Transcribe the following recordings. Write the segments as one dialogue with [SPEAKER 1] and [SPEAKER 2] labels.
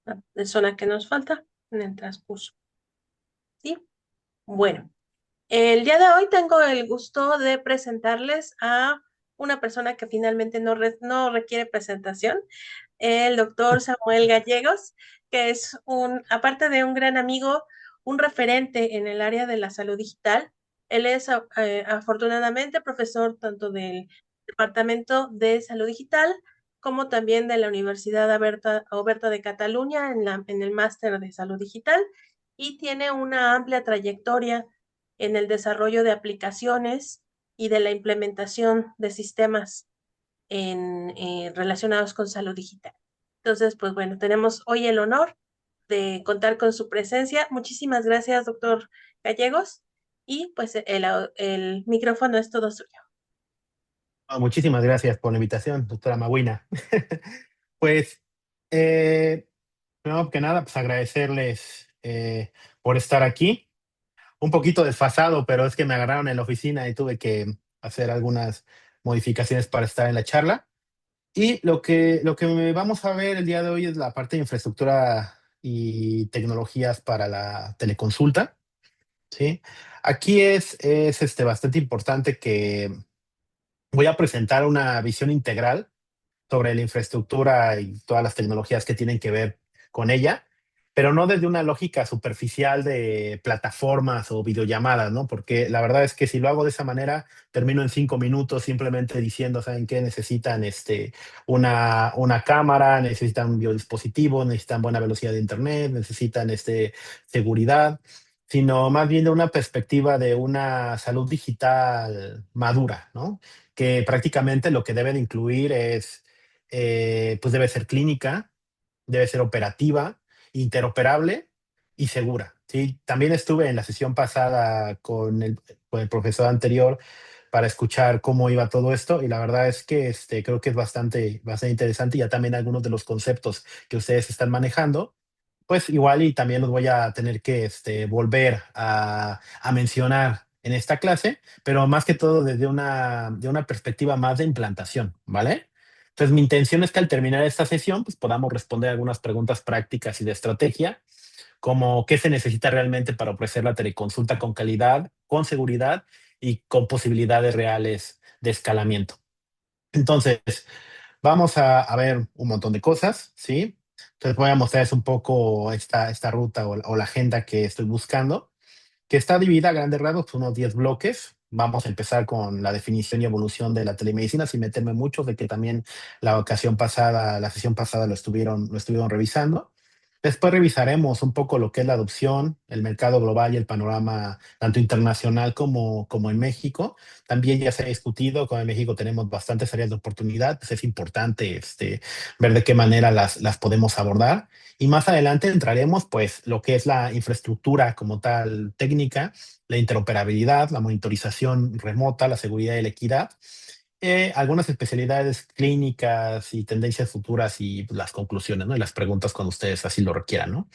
[SPEAKER 1] la persona que nos falta en el transcurso. ¿Sí? Bueno, el día de hoy tengo el gusto de presentarles a una persona que finalmente no requiere presentación, el doctor Samuel Gallegos, que es aparte de un gran amigo, un referente en el área de la salud digital. Él es afortunadamente profesor tanto del Departamento de Salud Digital como también de la Universidad Oberta de Cataluña en el máster de salud digital, y tiene una amplia trayectoria en el desarrollo de aplicaciones y de la implementación de sistemas relacionados con salud digital. Entonces, pues bueno, tenemos hoy el honor de contar con su presencia. Muchísimas gracias, doctor Gallegos, y pues el micrófono es todo suyo.
[SPEAKER 2] Muchísimas gracias por la invitación, doctora Magüina. Pues, eh, primero que nada, pues agradecerles por estar aquí. Un poquito desfasado, pero es que me agarraron en la oficina y tuve que hacer algunas modificaciones para estar en la charla. Y lo que vamos a ver el día de hoy es la parte de infraestructura y tecnologías para la teleconsulta, ¿sí? Aquí es bastante importante que voy a presentar una visión integral sobre la infraestructura y todas las tecnologías que tienen que ver con ella, pero no desde una lógica superficial de plataformas o videollamadas, ¿no? Porque la verdad es que si lo hago de esa manera, termino en 5 minutos simplemente diciendo, ¿saben qué? Necesitan una cámara, necesitan un biodispositivo, necesitan buena velocidad de internet, necesitan seguridad, sino más bien de una perspectiva de una salud digital madura, ¿no? Que prácticamente lo que debe de incluir pues debe ser clínica, debe ser operativa, interoperable y segura, ¿sí? También estuve en la sesión pasada con el profesor anterior para escuchar cómo iba todo esto, y la verdad es que creo que es bastante interesante, y ya también algunos de los conceptos que ustedes están manejando, pues igual y también los voy a tener que volver a mencionar en esta clase, pero más que todo desde de una perspectiva más de implantación, ¿vale? Entonces, mi intención es que al terminar esta sesión, pues podamos responder algunas preguntas prácticas y de estrategia, como qué se necesita realmente para ofrecer la teleconsulta con calidad, con seguridad y con posibilidades reales de escalamiento. Entonces, vamos a ver un montón de cosas, ¿sí? Entonces voy a mostrarles un poco esta ruta o la agenda que estoy buscando, que está dividida a grandes rasgos por unos 10 bloques. Vamos a empezar con la definición y evolución de la telemedicina, sin meterme mucho, de que también la sesión pasada lo estuvieron revisando. Después revisaremos un poco lo que es la adopción, el mercado global y el panorama tanto internacional como en México. También ya se ha discutido, como en México tenemos bastantes áreas de oportunidad, pues es importante ver de qué manera las podemos abordar. Y más adelante entraremos, pues, lo que es la infraestructura como tal técnica, la interoperabilidad, la monitorización remota, la seguridad y la equidad, algunas especialidades clínicas y tendencias futuras y pues, las conclusiones, ¿no? Y las preguntas cuando ustedes así lo requieran, ¿no?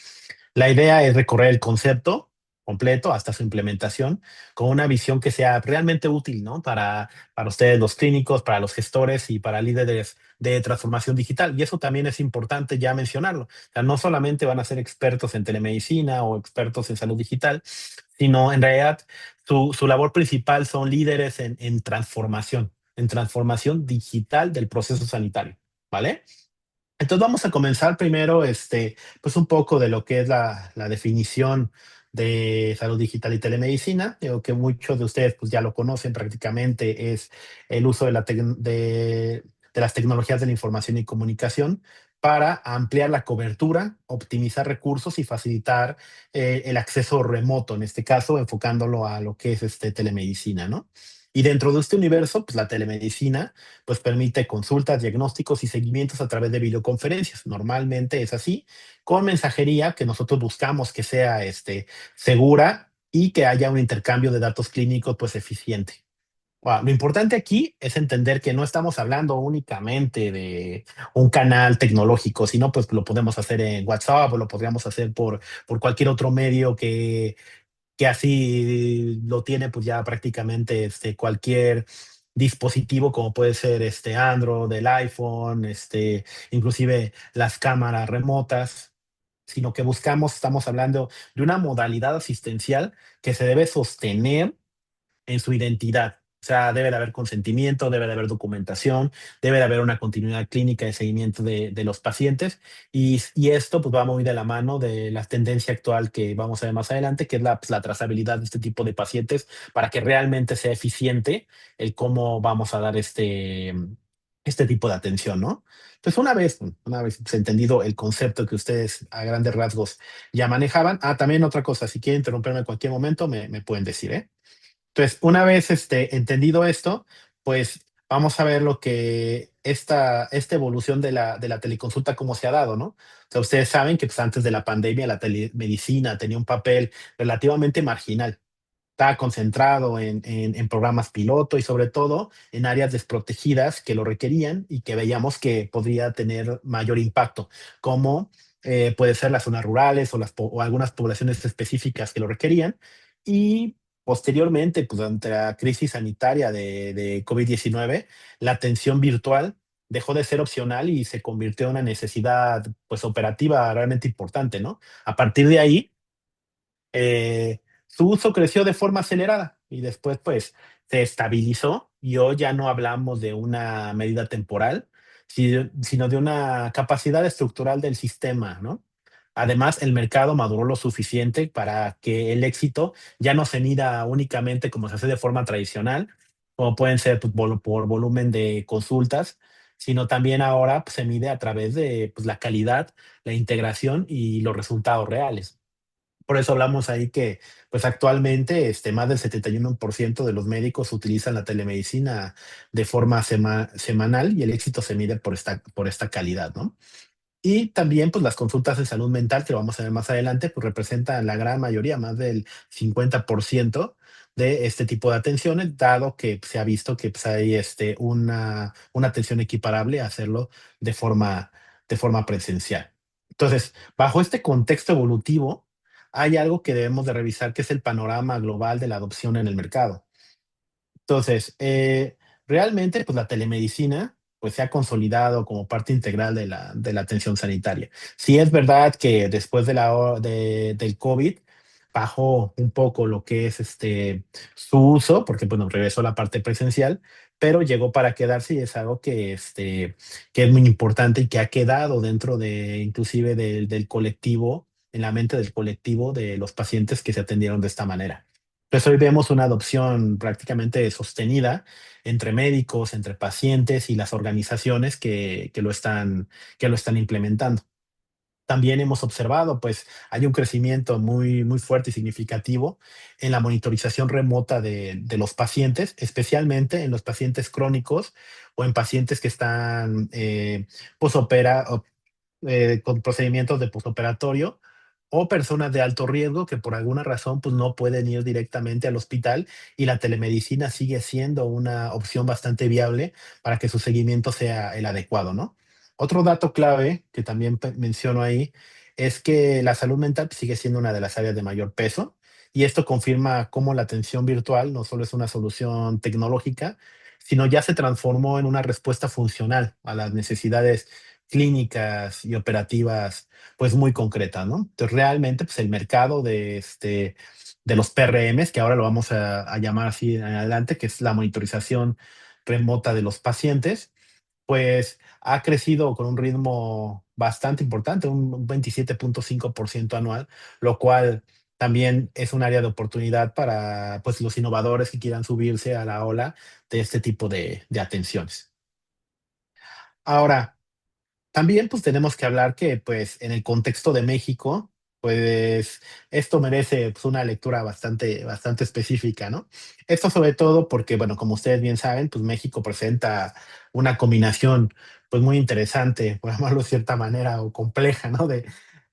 [SPEAKER 2] La idea es recorrer el concepto completo hasta su implementación con una visión que sea realmente útil, ¿no? Para ustedes, los clínicos, para los gestores y para líderes de transformación digital. Y eso también es importante ya mencionarlo. O sea, no solamente van a ser expertos en telemedicina o expertos en salud digital, sino en realidad su labor principal son líderes en transformación digital del proceso sanitario, ¿vale? Entonces vamos a comenzar primero, pues un poco de lo que es la definición de salud digital y telemedicina. Digo que muchos de ustedes pues ya lo conocen prácticamente, es el uso de las tecnologías de la información y comunicación para ampliar la cobertura, optimizar recursos y facilitar el acceso remoto, en este caso enfocándolo a lo que es telemedicina, ¿no? Y dentro de este universo, pues la telemedicina pues permite consultas, diagnósticos y seguimientos a través de videoconferencias. Normalmente es así, con mensajería que nosotros buscamos que sea segura y que haya un intercambio de datos clínicos pues eficiente. Lo importante aquí es entender que no estamos hablando únicamente de un canal tecnológico, sino pues lo podemos hacer en WhatsApp o lo podríamos hacer por cualquier otro medio que así lo tiene pues ya prácticamente cualquier dispositivo, como puede ser Android, el iPhone, inclusive las cámaras remotas. sino que buscamos, estamos hablando de una modalidad asistencial que se debe sostener en su identidad. O sea, debe de haber consentimiento, debe de haber documentación, debe de haber una continuidad clínica de seguimiento de los pacientes y esto pues va muy de la mano de la tendencia actual que vamos a ver más adelante, que es pues, la trazabilidad de este tipo de pacientes para que realmente sea eficiente el cómo vamos a dar este tipo de atención, ¿no? Pues una vez pues, entendido el concepto que ustedes a grandes rasgos ya manejaban. Ah, también otra cosa, si quieren interrumpirme en cualquier momento, me pueden decir, ¿eh? Entonces, una vez entendido esto, pues vamos a ver lo que esta evolución de la teleconsulta, cómo se ha dado, ¿no? O sea, ustedes saben que pues, antes de la pandemia la telemedicina tenía un papel relativamente marginal. Estaba concentrado en programas piloto y sobre todo en áreas desprotegidas que lo requerían y que veíamos que podría tener mayor impacto, como puede ser las zonas rurales o algunas poblaciones específicas que lo requerían. Y posteriormente, pues ante la crisis sanitaria de COVID-19, la atención virtual dejó de ser opcional y se convirtió en una necesidad pues operativa realmente importante, ¿no? A partir de ahí, su uso creció de forma acelerada y después pues se estabilizó y hoy ya no hablamos de una medida temporal, sino de una capacidad estructural del sistema, ¿no? Además, el mercado maduró lo suficiente para que el éxito ya no se mida únicamente como se hace de forma tradicional, como pueden ser pues, por volumen de consultas, sino también ahora pues, se mide a través de pues, la calidad, la integración y los resultados reales. Por eso hablamos ahí que, pues actualmente, más del 71% de los médicos utilizan la telemedicina de forma semanal y el éxito se mide por esta calidad, ¿no? Y también, pues las consultas de salud mental, que lo vamos a ver más adelante, pues representan la gran mayoría, más del 50% de este tipo de atenciones, dado que se ha visto que pues, hay una atención equiparable a hacerlo de de forma presencial. Entonces, bajo este contexto evolutivo, hay algo que debemos de revisar, que es el panorama global de la adopción en el mercado. Entonces, realmente, pues la telemedicina pues se ha consolidado como parte integral de la atención sanitaria. Sí es verdad que después del COVID bajó un poco lo que es su uso, porque bueno, regresó la parte presencial, pero llegó para quedarse y es algo que es muy importante y que ha quedado dentro de inclusive del colectivo, en la mente del colectivo de los pacientes que se atendieron de esta manera. Pues hoy vemos una adopción prácticamente sostenida entre médicos, entre pacientes y las organizaciones que lo están implementando. También hemos observado, pues, hay un crecimiento muy fuerte y significativo en la monitorización remota de los pacientes, especialmente en los pacientes crónicos o en pacientes que están posopera, con procedimientos de postoperatorio o personas de alto riesgo que por alguna razón pues no pueden ir directamente al hospital y la telemedicina sigue siendo una opción bastante viable para que su seguimiento sea el adecuado, ¿no? Otro dato clave que también menciono ahí es que la salud mental pues, sigue siendo una de las áreas de mayor peso y esto confirma cómo la atención virtual no solo es una solución tecnológica, sino ya se transformó en una respuesta funcional a las necesidades clínicas y operativas pues muy concretas, ¿no? Entonces realmente pues el mercado de los PRMs, que ahora lo vamos a llamar así en adelante, que es la monitorización remota de los pacientes, pues ha crecido con un ritmo bastante importante, un 27.5% anual, lo cual también es un área de oportunidad para pues, los innovadores que quieran subirse a la ola de este tipo de atenciones. Ahora, también pues tenemos que hablar que pues en el contexto de México, pues esto merece pues, una lectura bastante específica, ¿no? Esto sobre todo porque, bueno, como ustedes bien saben, pues México presenta una combinación pues muy interesante, por llamarlo de cierta manera, o compleja, ¿no? De,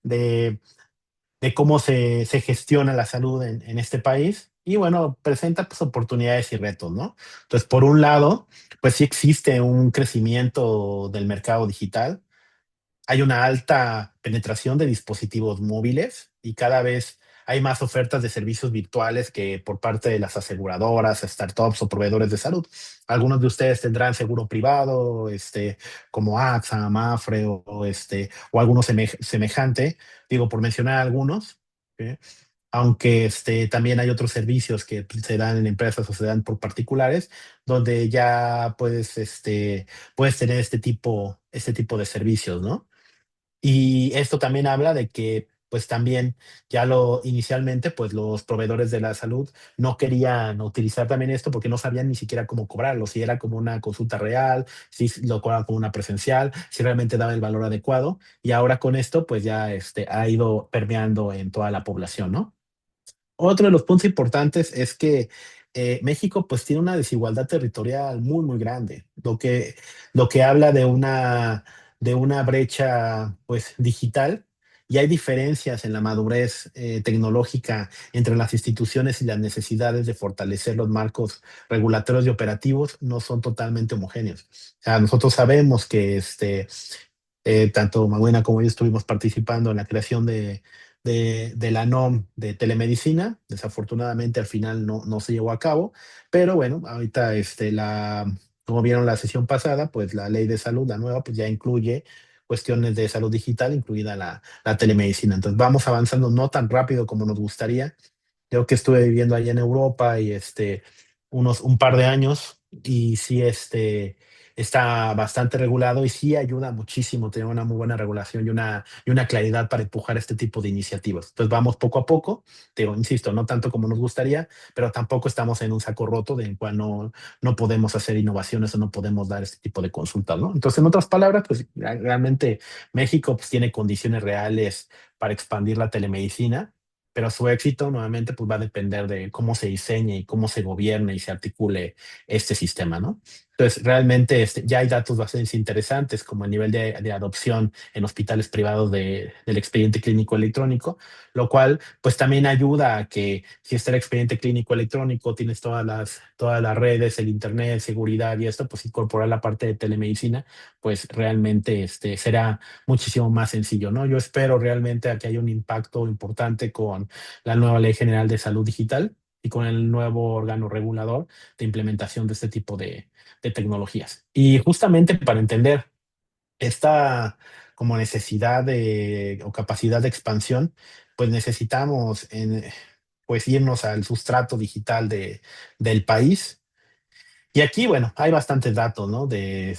[SPEAKER 2] de cómo se gestiona la salud en este país. Y bueno, presenta pues oportunidades y retos, ¿no? Entonces, por un lado, pues sí existe un crecimiento del mercado digital, hay una alta penetración de dispositivos móviles y cada vez hay más ofertas de servicios virtuales que por parte de las aseguradoras, startups o proveedores de salud. Algunos de ustedes tendrán seguro privado, como AXA, Mafre o alguno semejante, digo, por mencionar algunos. ¿Sí? Aunque también hay otros servicios que se dan en empresas o se dan por particulares, donde ya puedes tener este tipo de servicios, ¿no? Y esto también habla de que, pues también inicialmente, pues los proveedores de la salud no querían utilizar también esto porque no sabían ni siquiera cómo cobrarlo, si era como una consulta real, si lo cobraban como una presencial, si realmente daba el valor adecuado. Y ahora con esto, pues ya ha ido permeando en toda la población, ¿no? Otro de los puntos importantes es que México pues tiene una desigualdad territorial muy, muy grande, lo que habla de una brecha pues digital, y hay diferencias en la madurez tecnológica entre las instituciones, y las necesidades de fortalecer los marcos regulatorios y operativos no son totalmente homogéneos. O sea, nosotros sabemos que tanto Maguena como yo estuvimos participando en la creación de la NOM de telemedicina. Desafortunadamente al final no se llevó a cabo, pero bueno, ahorita como vieron la sesión pasada, pues la ley de salud, la nueva, pues ya incluye cuestiones de salud digital, incluida la telemedicina. Entonces vamos avanzando no tan rápido como nos gustaría. Yo que estuve viviendo allá en Europa y un par de años, y sí está bastante regulado, y sí ayuda muchísimo tener una muy buena regulación y una claridad para empujar este tipo de iniciativas. Entonces vamos poco a poco, te digo, insisto, no tanto como nos gustaría, pero tampoco estamos en un saco roto de en cual no podemos hacer innovaciones o no podemos dar este tipo de consultas, ¿no? Entonces, en otras palabras, pues realmente México pues tiene condiciones reales para expandir la telemedicina, pero su éxito nuevamente pues va a depender de cómo se diseñe y cómo se gobierne y se articule este sistema, ¿no? Entonces, realmente ya hay datos bastante interesantes, como el nivel de adopción en hospitales privados del expediente clínico electrónico, lo cual pues también ayuda a que si está el expediente clínico electrónico, tienes todas las redes, el internet, seguridad y esto, pues incorporar la parte de telemedicina, pues realmente será muchísimo más sencillo, ¿no? Yo espero realmente a que haya un impacto importante con la nueva Ley General de Salud Digital y con el nuevo órgano regulador de implementación de este tipo de tecnologías. Y justamente para entender esta como necesidad o capacidad de expansión, pues necesitamos pues irnos al sustrato digital del país. Y aquí, bueno, hay bastantes datos, ¿no? De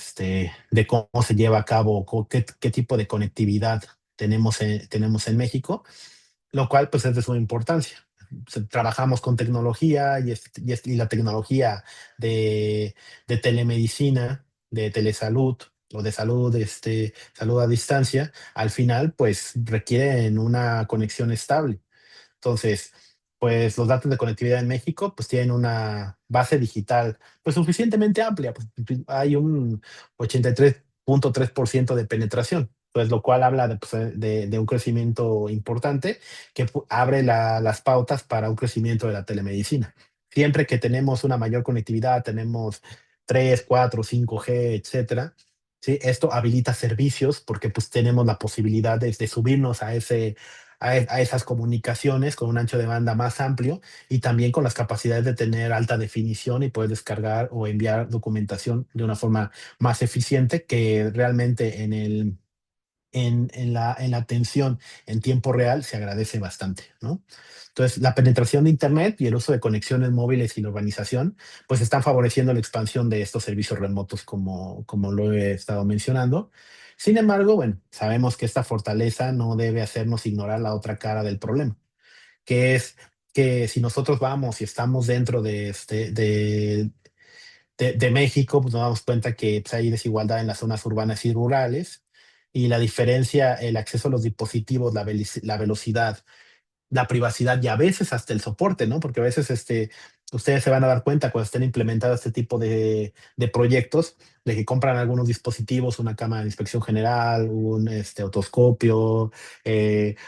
[SPEAKER 2] cómo se lleva a cabo, qué tipo de conectividad tenemos en México, lo cual pues es de suma importancia. Trabajamos con tecnología, y la tecnología de telemedicina, de telesalud o de salud a distancia, al final pues requieren una conexión estable. Entonces, pues los datos de conectividad en México pues tienen una base digital pues suficientemente amplia, pues hay un 83.3% de penetración, pues lo cual habla de un crecimiento importante que abre las pautas para un crecimiento de la telemedicina. Siempre que tenemos una mayor conectividad, tenemos 3, 4, 5G, etcétera. Sí, esto habilita servicios porque pues tenemos la posibilidad de subirnos a esas comunicaciones con un ancho de banda más amplio, y también con las capacidades de tener alta definición y poder descargar o enviar documentación de una forma más eficiente, que realmente en la atención en tiempo real se agradece bastante, ¿no? Entonces, la penetración de Internet y el uso de conexiones móviles y la urbanización, pues están favoreciendo la expansión de estos servicios remotos, como lo he estado mencionando. Sin embargo, bueno, sabemos que esta fortaleza no debe hacernos ignorar la otra cara del problema, que es que si nosotros vamos y estamos dentro de México, pues nos damos cuenta que pues, hay desigualdad en las zonas urbanas y rurales, y la diferencia, el acceso a los dispositivos, la velocidad, la privacidad y a veces hasta el soporte, ¿no? Porque a veces ustedes se van a dar cuenta cuando estén implementados este tipo de proyectos, de que compran algunos dispositivos, una cámara de inspección general, un otoscopio,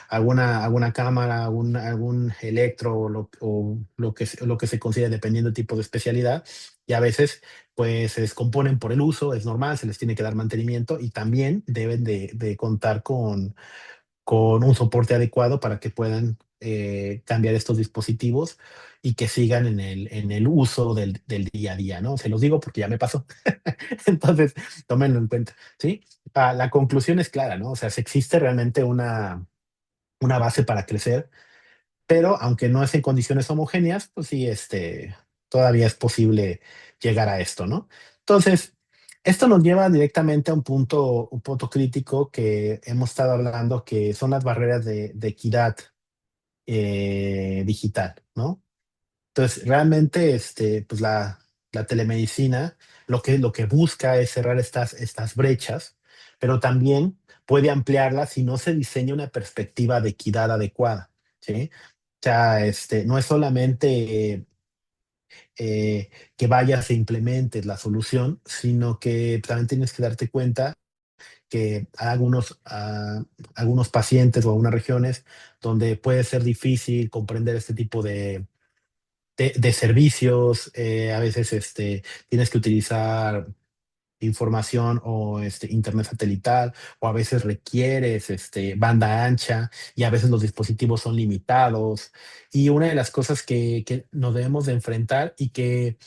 [SPEAKER 2] alguna cámara, algún electro, o lo que se considera, dependiendo del tipo de especialidad, y a veces pues se descomponen por el uso, es normal, se les tiene que dar mantenimiento, y también deben de contar con un soporte adecuado para que puedan cambiar estos dispositivos y que sigan en el uso del día a día, ¿no? Se los digo porque ya me pasó. Entonces, tómenlo en cuenta, ¿sí? La conclusión es clara, ¿no? O sea, si existe realmente una base para crecer, pero aunque no es en condiciones homogéneas, pues sí, todavía es posible llegar a esto, ¿no? Entonces, esto nos lleva directamente a un punto crítico que hemos estado hablando, que son las barreras de equidad digital, ¿no? Entonces, realmente, pues la telemedicina lo que busca es cerrar estas brechas, pero también puede ampliarlas si no se diseña una perspectiva de equidad adecuada, ¿sí? O sea, no es solamente que vayas e implementes la solución, sino que también tienes que darte cuenta que hay algunos pacientes o algunas regiones donde puede ser difícil comprender este tipo de servicios. A veces tienes que utilizar información o internet satelital, o a veces requieres banda ancha, y a veces los dispositivos son limitados. Y una de las cosas que nos debemos de enfrentar y que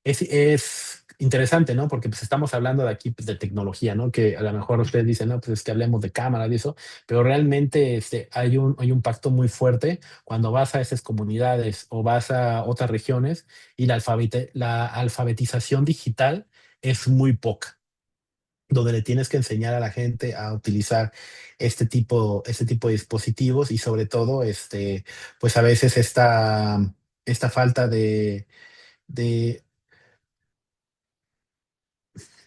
[SPEAKER 2] es interesante, ¿no? Porque pues estamos hablando de aquí pues, de tecnología, ¿no? Que a lo mejor ustedes dicen, no, pues es que hablemos de cámaras y eso, pero realmente hay un pacto muy fuerte cuando vas a esas comunidades o vas a otras regiones, y la alfabetización digital es muy poca, donde le tienes que enseñar a la gente a utilizar este tipo de dispositivos, y sobre todo, pues a veces esta falta de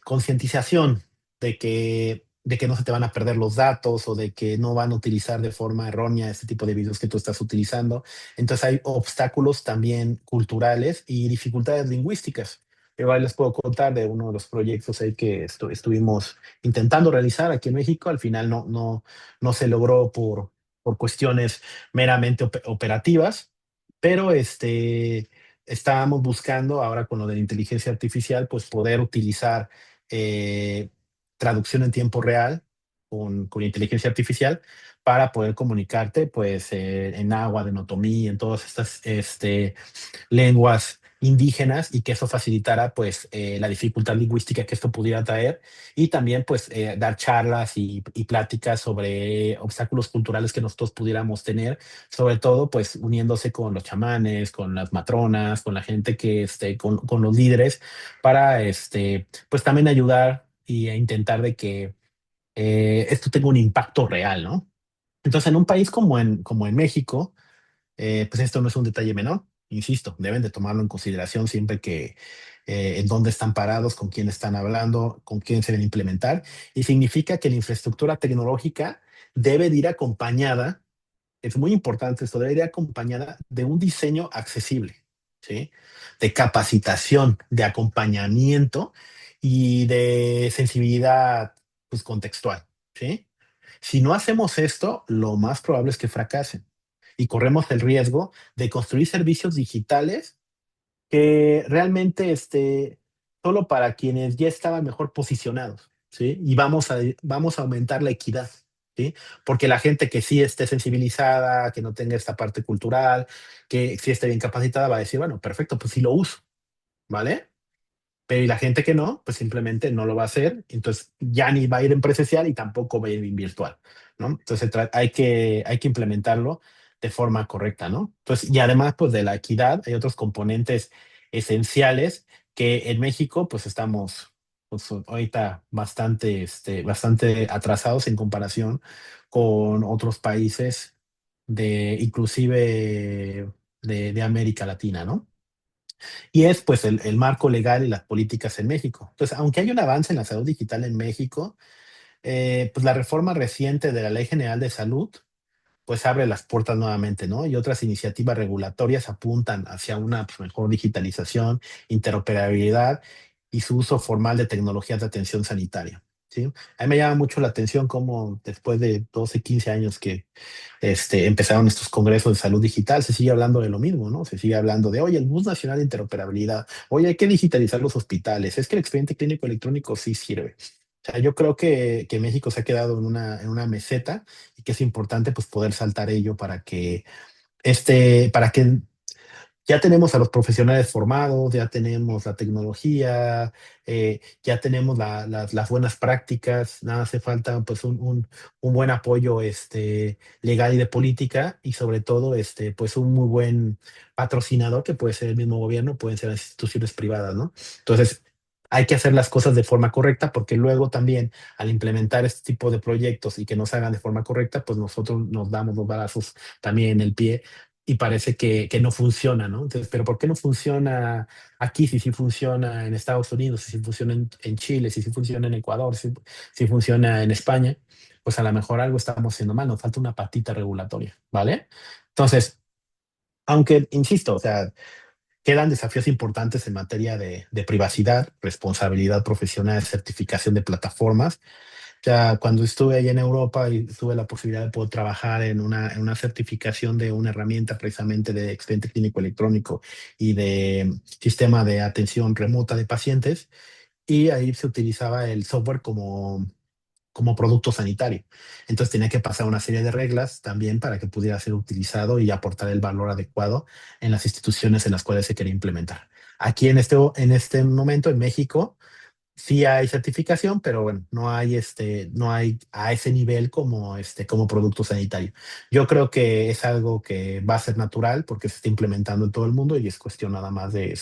[SPEAKER 2] concientización de que no se te van a perder los datos, o de que no van a utilizar de forma errónea este tipo de videos que tú estás utilizando. Entonces hay obstáculos también culturales y dificultades lingüísticas. Igual les puedo contar de uno de los proyectos ahí que estuvimos intentando realizar aquí en México. Al final no se logró por cuestiones meramente operativas, pero estábamos buscando ahora con lo de la inteligencia artificial, pues poder utilizar eh, traducción en tiempo real con inteligencia artificial para poder comunicarte pues en náhuatl, en otomí, en todas estas lenguas indígenas, y que eso facilitara pues la dificultad lingüística que esto pudiera traer, y también pues dar charlas y pláticas sobre obstáculos culturales que nosotros pudiéramos tener, sobre todo pues uniéndose con los chamanes, con las matronas, con la gente que con los líderes, para pues también ayudar y intentar de que esto tenga un impacto real, ¿no? Entonces, en un país como en México, pues esto no es un detalle menor. Insisto, deben de tomarlo en consideración siempre que en dónde están parados, con quién están hablando, con quién se deben implementar. Y significa que la infraestructura tecnológica debe de ir acompañada, es muy importante esto, debe ir acompañada de un diseño accesible, ¿sí? De capacitación, de acompañamiento y de sensibilidad, pues, contextual, ¿sí? Si no hacemos esto, lo más probable es que fracasen, y corremos el riesgo de construir servicios digitales que realmente solo para quienes ya estaban mejor posicionados, ¿sí? Y vamos a aumentar la equidad, ¿sí? Porque la gente que sí esté sensibilizada, que no tenga esta parte cultural, que sí esté bien capacitada, va a decir, bueno, perfecto, pues sí lo uso, ¿vale? Pero y la gente que no, pues simplemente no lo va a hacer. Entonces ya ni va a ir en presencial y tampoco va a ir en virtual, ¿no? Entonces hay que implementarlo de forma correcta, ¿no? Entonces, y además, pues de la equidad, hay otros componentes esenciales que en México, pues estamos pues, ahorita bastante atrasados en comparación con otros países inclusive de América Latina, ¿no? Y es pues el marco legal y las políticas en México. Entonces, aunque hay un avance en la salud digital en México, pues la reforma reciente de la Ley General de Salud pues abre las puertas nuevamente, ¿no? Y otras iniciativas regulatorias apuntan hacia una pues, mejor digitalización, interoperabilidad y su uso formal de tecnologías de atención sanitaria, ¿sí? A mí me llama mucho la atención cómo después de 12, 15 años que empezaron estos congresos de salud digital, se sigue hablando de lo mismo, ¿no? Se sigue hablando de, oye, el Bus Nacional de Interoperabilidad, oye, hay que digitalizar los hospitales, es que el expediente clínico electrónico sí sirve. O sea, yo creo que México se ha quedado en una meseta, y que es importante pues poder saltar ello para que para que ya tenemos a los profesionales formados, ya tenemos la tecnología, ya tenemos las buenas prácticas, nada hace falta pues un buen apoyo legal y de política y sobre todo pues un muy buen patrocinador que puede ser el mismo gobierno, pueden ser las instituciones privadas, ¿no? Entonces, hay que hacer las cosas de forma correcta porque luego también al implementar este tipo de proyectos y que no se hagan de forma correcta, pues nosotros nos damos los balazos también en el pie y parece que no funciona, ¿no? Entonces, pero ¿por qué no funciona aquí si sí funciona en Estados Unidos, si sí funciona en Chile, si sí funciona en Ecuador, si funciona en España? Pues a lo mejor algo estamos haciendo mal, nos falta una patita regulatoria, ¿vale? Entonces, aunque, insisto, o sea, quedan desafíos importantes en materia de privacidad, responsabilidad profesional, certificación de plataformas. Ya cuando estuve allá en Europa y tuve la posibilidad de poder trabajar en una certificación de una herramienta precisamente de expediente clínico electrónico y de sistema de atención remota de pacientes, y ahí se utilizaba el software como producto sanitario. Entonces tenía que pasar una serie de reglas también para que pudiera ser utilizado y aportar el valor adecuado en las instituciones en las cuales se quería implementar. Aquí en este momento en México, sí hay certificación, pero bueno, no hay a ese nivel como producto sanitario. Yo creo que es algo que va a ser natural porque se está implementando en todo el mundo y es cuestión nada más de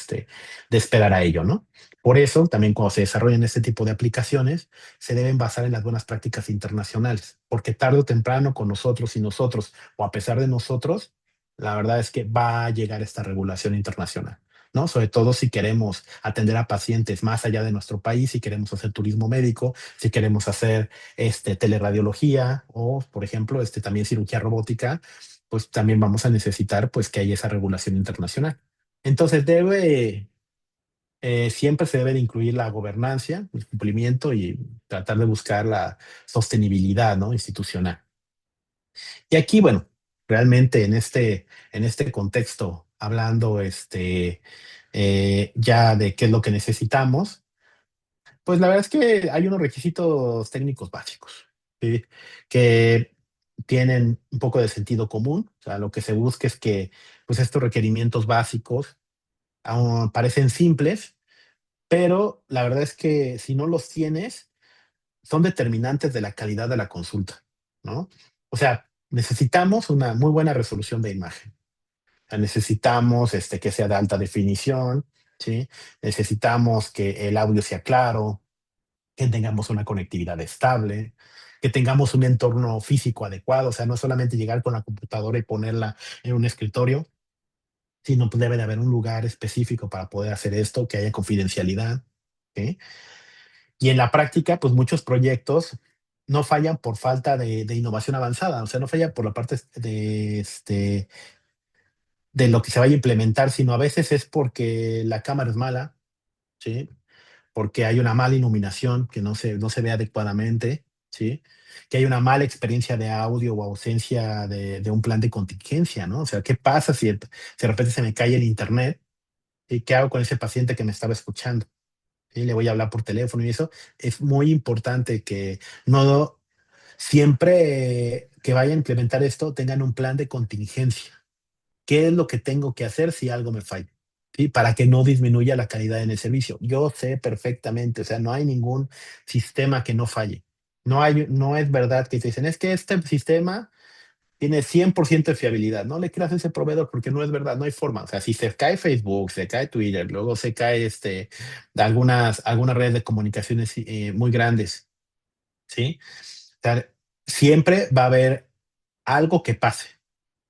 [SPEAKER 2] esperar a ello, ¿no? Por eso, también cuando se desarrollan este tipo de aplicaciones, se deben basar en las buenas prácticas internacionales, porque tarde o temprano con nosotros y nosotros, o a pesar de nosotros, la verdad es que va a llegar esta regulación internacional. ¿No? Sobre todo si queremos atender a pacientes más allá de nuestro país, si queremos hacer turismo médico, si queremos hacer teleradiología o, por ejemplo, también cirugía robótica, pues también vamos a necesitar pues que haya esa regulación internacional. Entonces siempre se debe de incluir la gobernancia, el cumplimiento y tratar de buscar la sostenibilidad, ¿no? Institucional. Y aquí, bueno, realmente en este contexto, hablando ya de qué es lo que necesitamos, pues la verdad es que hay unos requisitos técnicos básicos, ¿sí? Que tienen un poco de sentido común. O sea, lo que se busca es que pues estos requerimientos básicos parecen simples, pero la verdad es que si no los tienes, son determinantes de la calidad de la consulta, ¿no? O sea, necesitamos una muy buena resolución de imagen. O sea, necesitamos que sea de alta definición, ¿sí? Necesitamos que el audio sea claro, que tengamos una conectividad estable, que tengamos un entorno físico adecuado. O sea, no solamente llegar con la computadora y ponerla en un escritorio, sino pues debe de haber un lugar específico para poder hacer esto, que haya confidencialidad, ¿sí? Y en la práctica, pues muchos proyectos no fallan por falta de innovación avanzada, o sea, no falla por la parte de lo que se vaya a implementar, sino a veces es porque la cámara es mala, ¿sí? Porque hay una mala iluminación que no se ve adecuadamente, ¿sí? Que hay una mala experiencia de audio o ausencia de un plan de contingencia, ¿no? O sea, ¿qué pasa si de repente se me cae el internet? ¿Y qué hago con ese paciente que me estaba escuchando? ¿Sí? Le voy a hablar por teléfono y eso es muy importante que no siempre que vaya a implementar esto tengan un plan de contingencia. ¿Qué es lo que tengo que hacer si algo me falla? ¿Sí? Para que no disminuya la calidad en el servicio. Yo sé perfectamente, o sea, no hay ningún sistema que no falle. No es verdad que te dicen, es que este sistema tiene 100% de fiabilidad. No le creas a ese proveedor porque no es verdad, no hay forma. O sea, si se cae Facebook, se cae Twitter, luego se cae algunas redes de comunicaciones muy grandes, ¿sí? O sea, siempre va a haber algo que pase,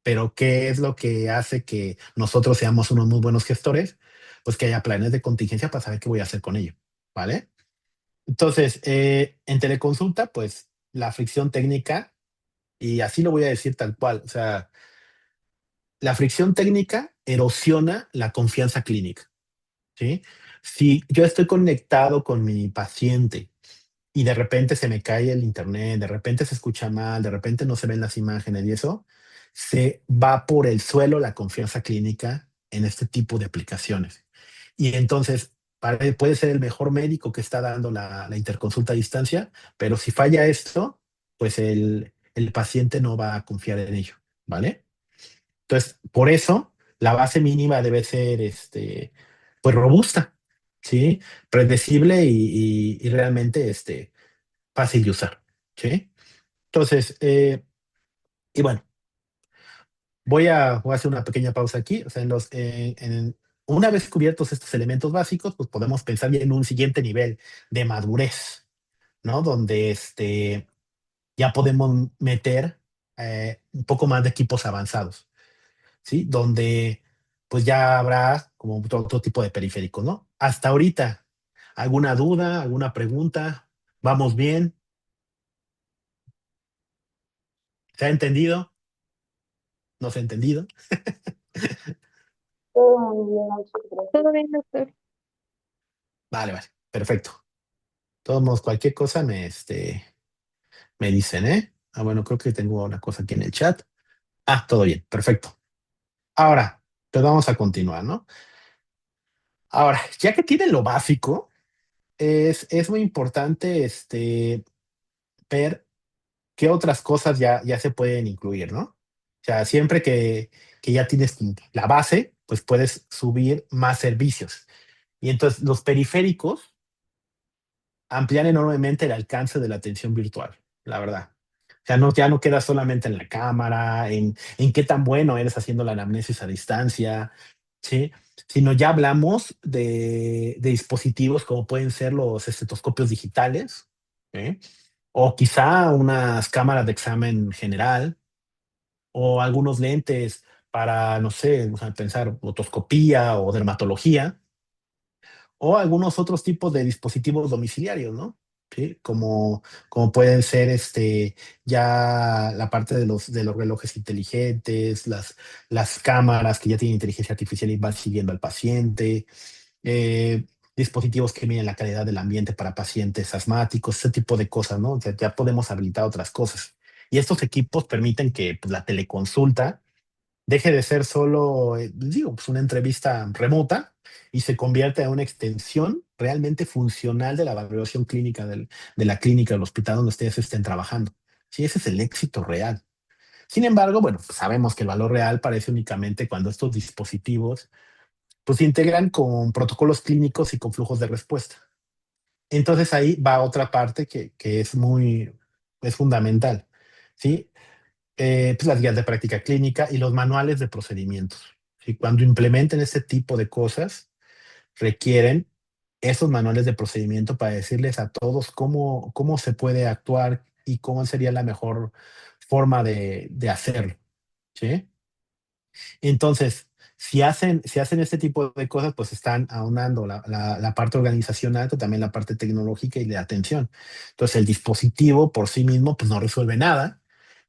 [SPEAKER 2] pero ¿qué es lo que hace que nosotros seamos unos muy buenos gestores? Pues que haya planes de contingencia para saber qué voy a hacer con ello, ¿vale? Entonces, en teleconsulta, pues la fricción técnica, y así lo voy a decir tal cual, o sea, la fricción técnica erosiona la confianza clínica, ¿sí? Si yo estoy conectado con mi paciente y de repente se me cae el internet, de repente se escucha mal, de repente no se ven las imágenes y eso, se va por el suelo la confianza clínica en este tipo de aplicaciones. Y entonces puede ser el mejor médico que está dando la interconsulta a distancia, pero si falla esto, pues el paciente no va a confiar en ello, ¿vale? Entonces, por eso la base mínima debe ser pues robusta, ¿sí? Predecible y realmente fácil de usar, ¿sí? Entonces, y bueno, voy a hacer una pequeña pausa aquí. O sea, una vez cubiertos estos elementos básicos, pues podemos pensar ya en un siguiente nivel de madurez, ¿no? Donde ya podemos meter un poco más de equipos avanzados, ¿sí? Donde pues ya habrá como otro tipo de periférico, ¿no? Hasta ahorita, ¿alguna duda, alguna pregunta? ¿Vamos bien? ¿Se ha entendido? ¿No se ha entendido?
[SPEAKER 3] Todo muy bien, muchas gracias. Todo bien, doctor.
[SPEAKER 2] Vale, vale, perfecto. De todos modos, cualquier cosa me dicen, ¿eh? Ah, bueno, creo que tengo una cosa aquí en el chat. Ah, todo bien, perfecto. Ahora, pues vamos a continuar, ¿no? Ahora, ya que tienen lo básico, es muy importante ver qué otras cosas ya se pueden incluir, ¿no? O sea, siempre que ya tienes como la base, pues puedes subir más servicios. Y entonces los periféricos amplían enormemente el alcance de la atención virtual, la verdad. O sea, no, ya no queda solamente en la cámara, en qué tan bueno eres haciendo la anamnesis a distancia, ¿sí? Sino ya hablamos de dispositivos como pueden ser los estetoscopios digitales, ¿sí? O quizá unas cámaras de examen general, o algunos lentes para, no sé, o sea, pensar otoscopía o dermatología, o algunos otros tipos de dispositivos domiciliarios, ¿no? ¿Sí? Como pueden ser ya la parte de los relojes inteligentes, las cámaras que ya tienen inteligencia artificial y van siguiendo al paciente, eh, dispositivos que miden la calidad del ambiente para pacientes asmáticos, ese tipo de cosas, ¿no? O sea, ya podemos habilitar otras cosas. Y estos equipos permiten que pues, la teleconsulta deje de ser solo, digo, pues una entrevista remota y se convierte en una extensión realmente funcional de la valoración clínica de la clínica del hospital donde ustedes estén trabajando. Sí, ese es el éxito real. Sin embargo, bueno, pues sabemos que el valor real aparece únicamente cuando estos dispositivos pues se integran con protocolos clínicos y con flujos de respuesta. Entonces ahí va otra parte que es fundamental, ¿sí? Pues las guías de práctica clínica y los manuales de procedimientos. ¿Sí? Cuando implementen este tipo de cosas, requieren esos manuales de procedimiento para decirles a todos cómo se puede actuar y cómo sería la mejor forma de hacerlo. ¿Sí? Entonces, si hacen este tipo de cosas, pues están aunando la parte organizacional, pero también la parte tecnológica y de atención. Entonces, el dispositivo por sí mismo, pues no resuelve nada,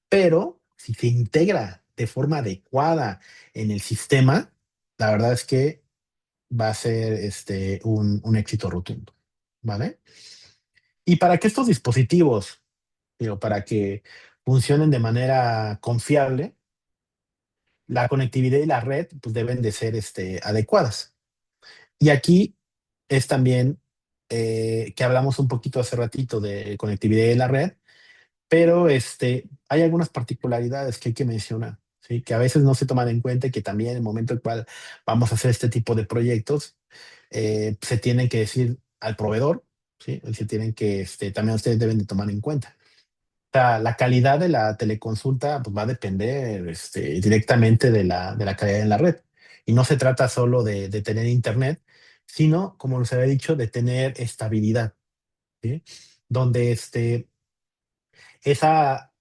[SPEAKER 2] pero si se integra de forma adecuada en el sistema, la verdad es que va a ser un éxito rotundo, ¿vale? Y para que estos dispositivos, digo, para que funcionen de manera confiable, la conectividad y la red pues deben de ser adecuadas. Y aquí es también que hablamos un poquito hace ratito de conectividad y la red, pero hay algunas particularidades que hay que mencionar, ¿sí? Que a veces no se toman en cuenta y que también en el momento en el cual vamos a hacer este tipo de proyectos, se tienen que decir al proveedor, ¿sí? Se tienen que, también ustedes deben de tomar en cuenta. O sea, la calidad de la teleconsulta pues, va a depender directamente de la calidad en la red. Y no se trata solo de tener internet, sino, como les había dicho, de tener estabilidad, ¿sí? Donde esa,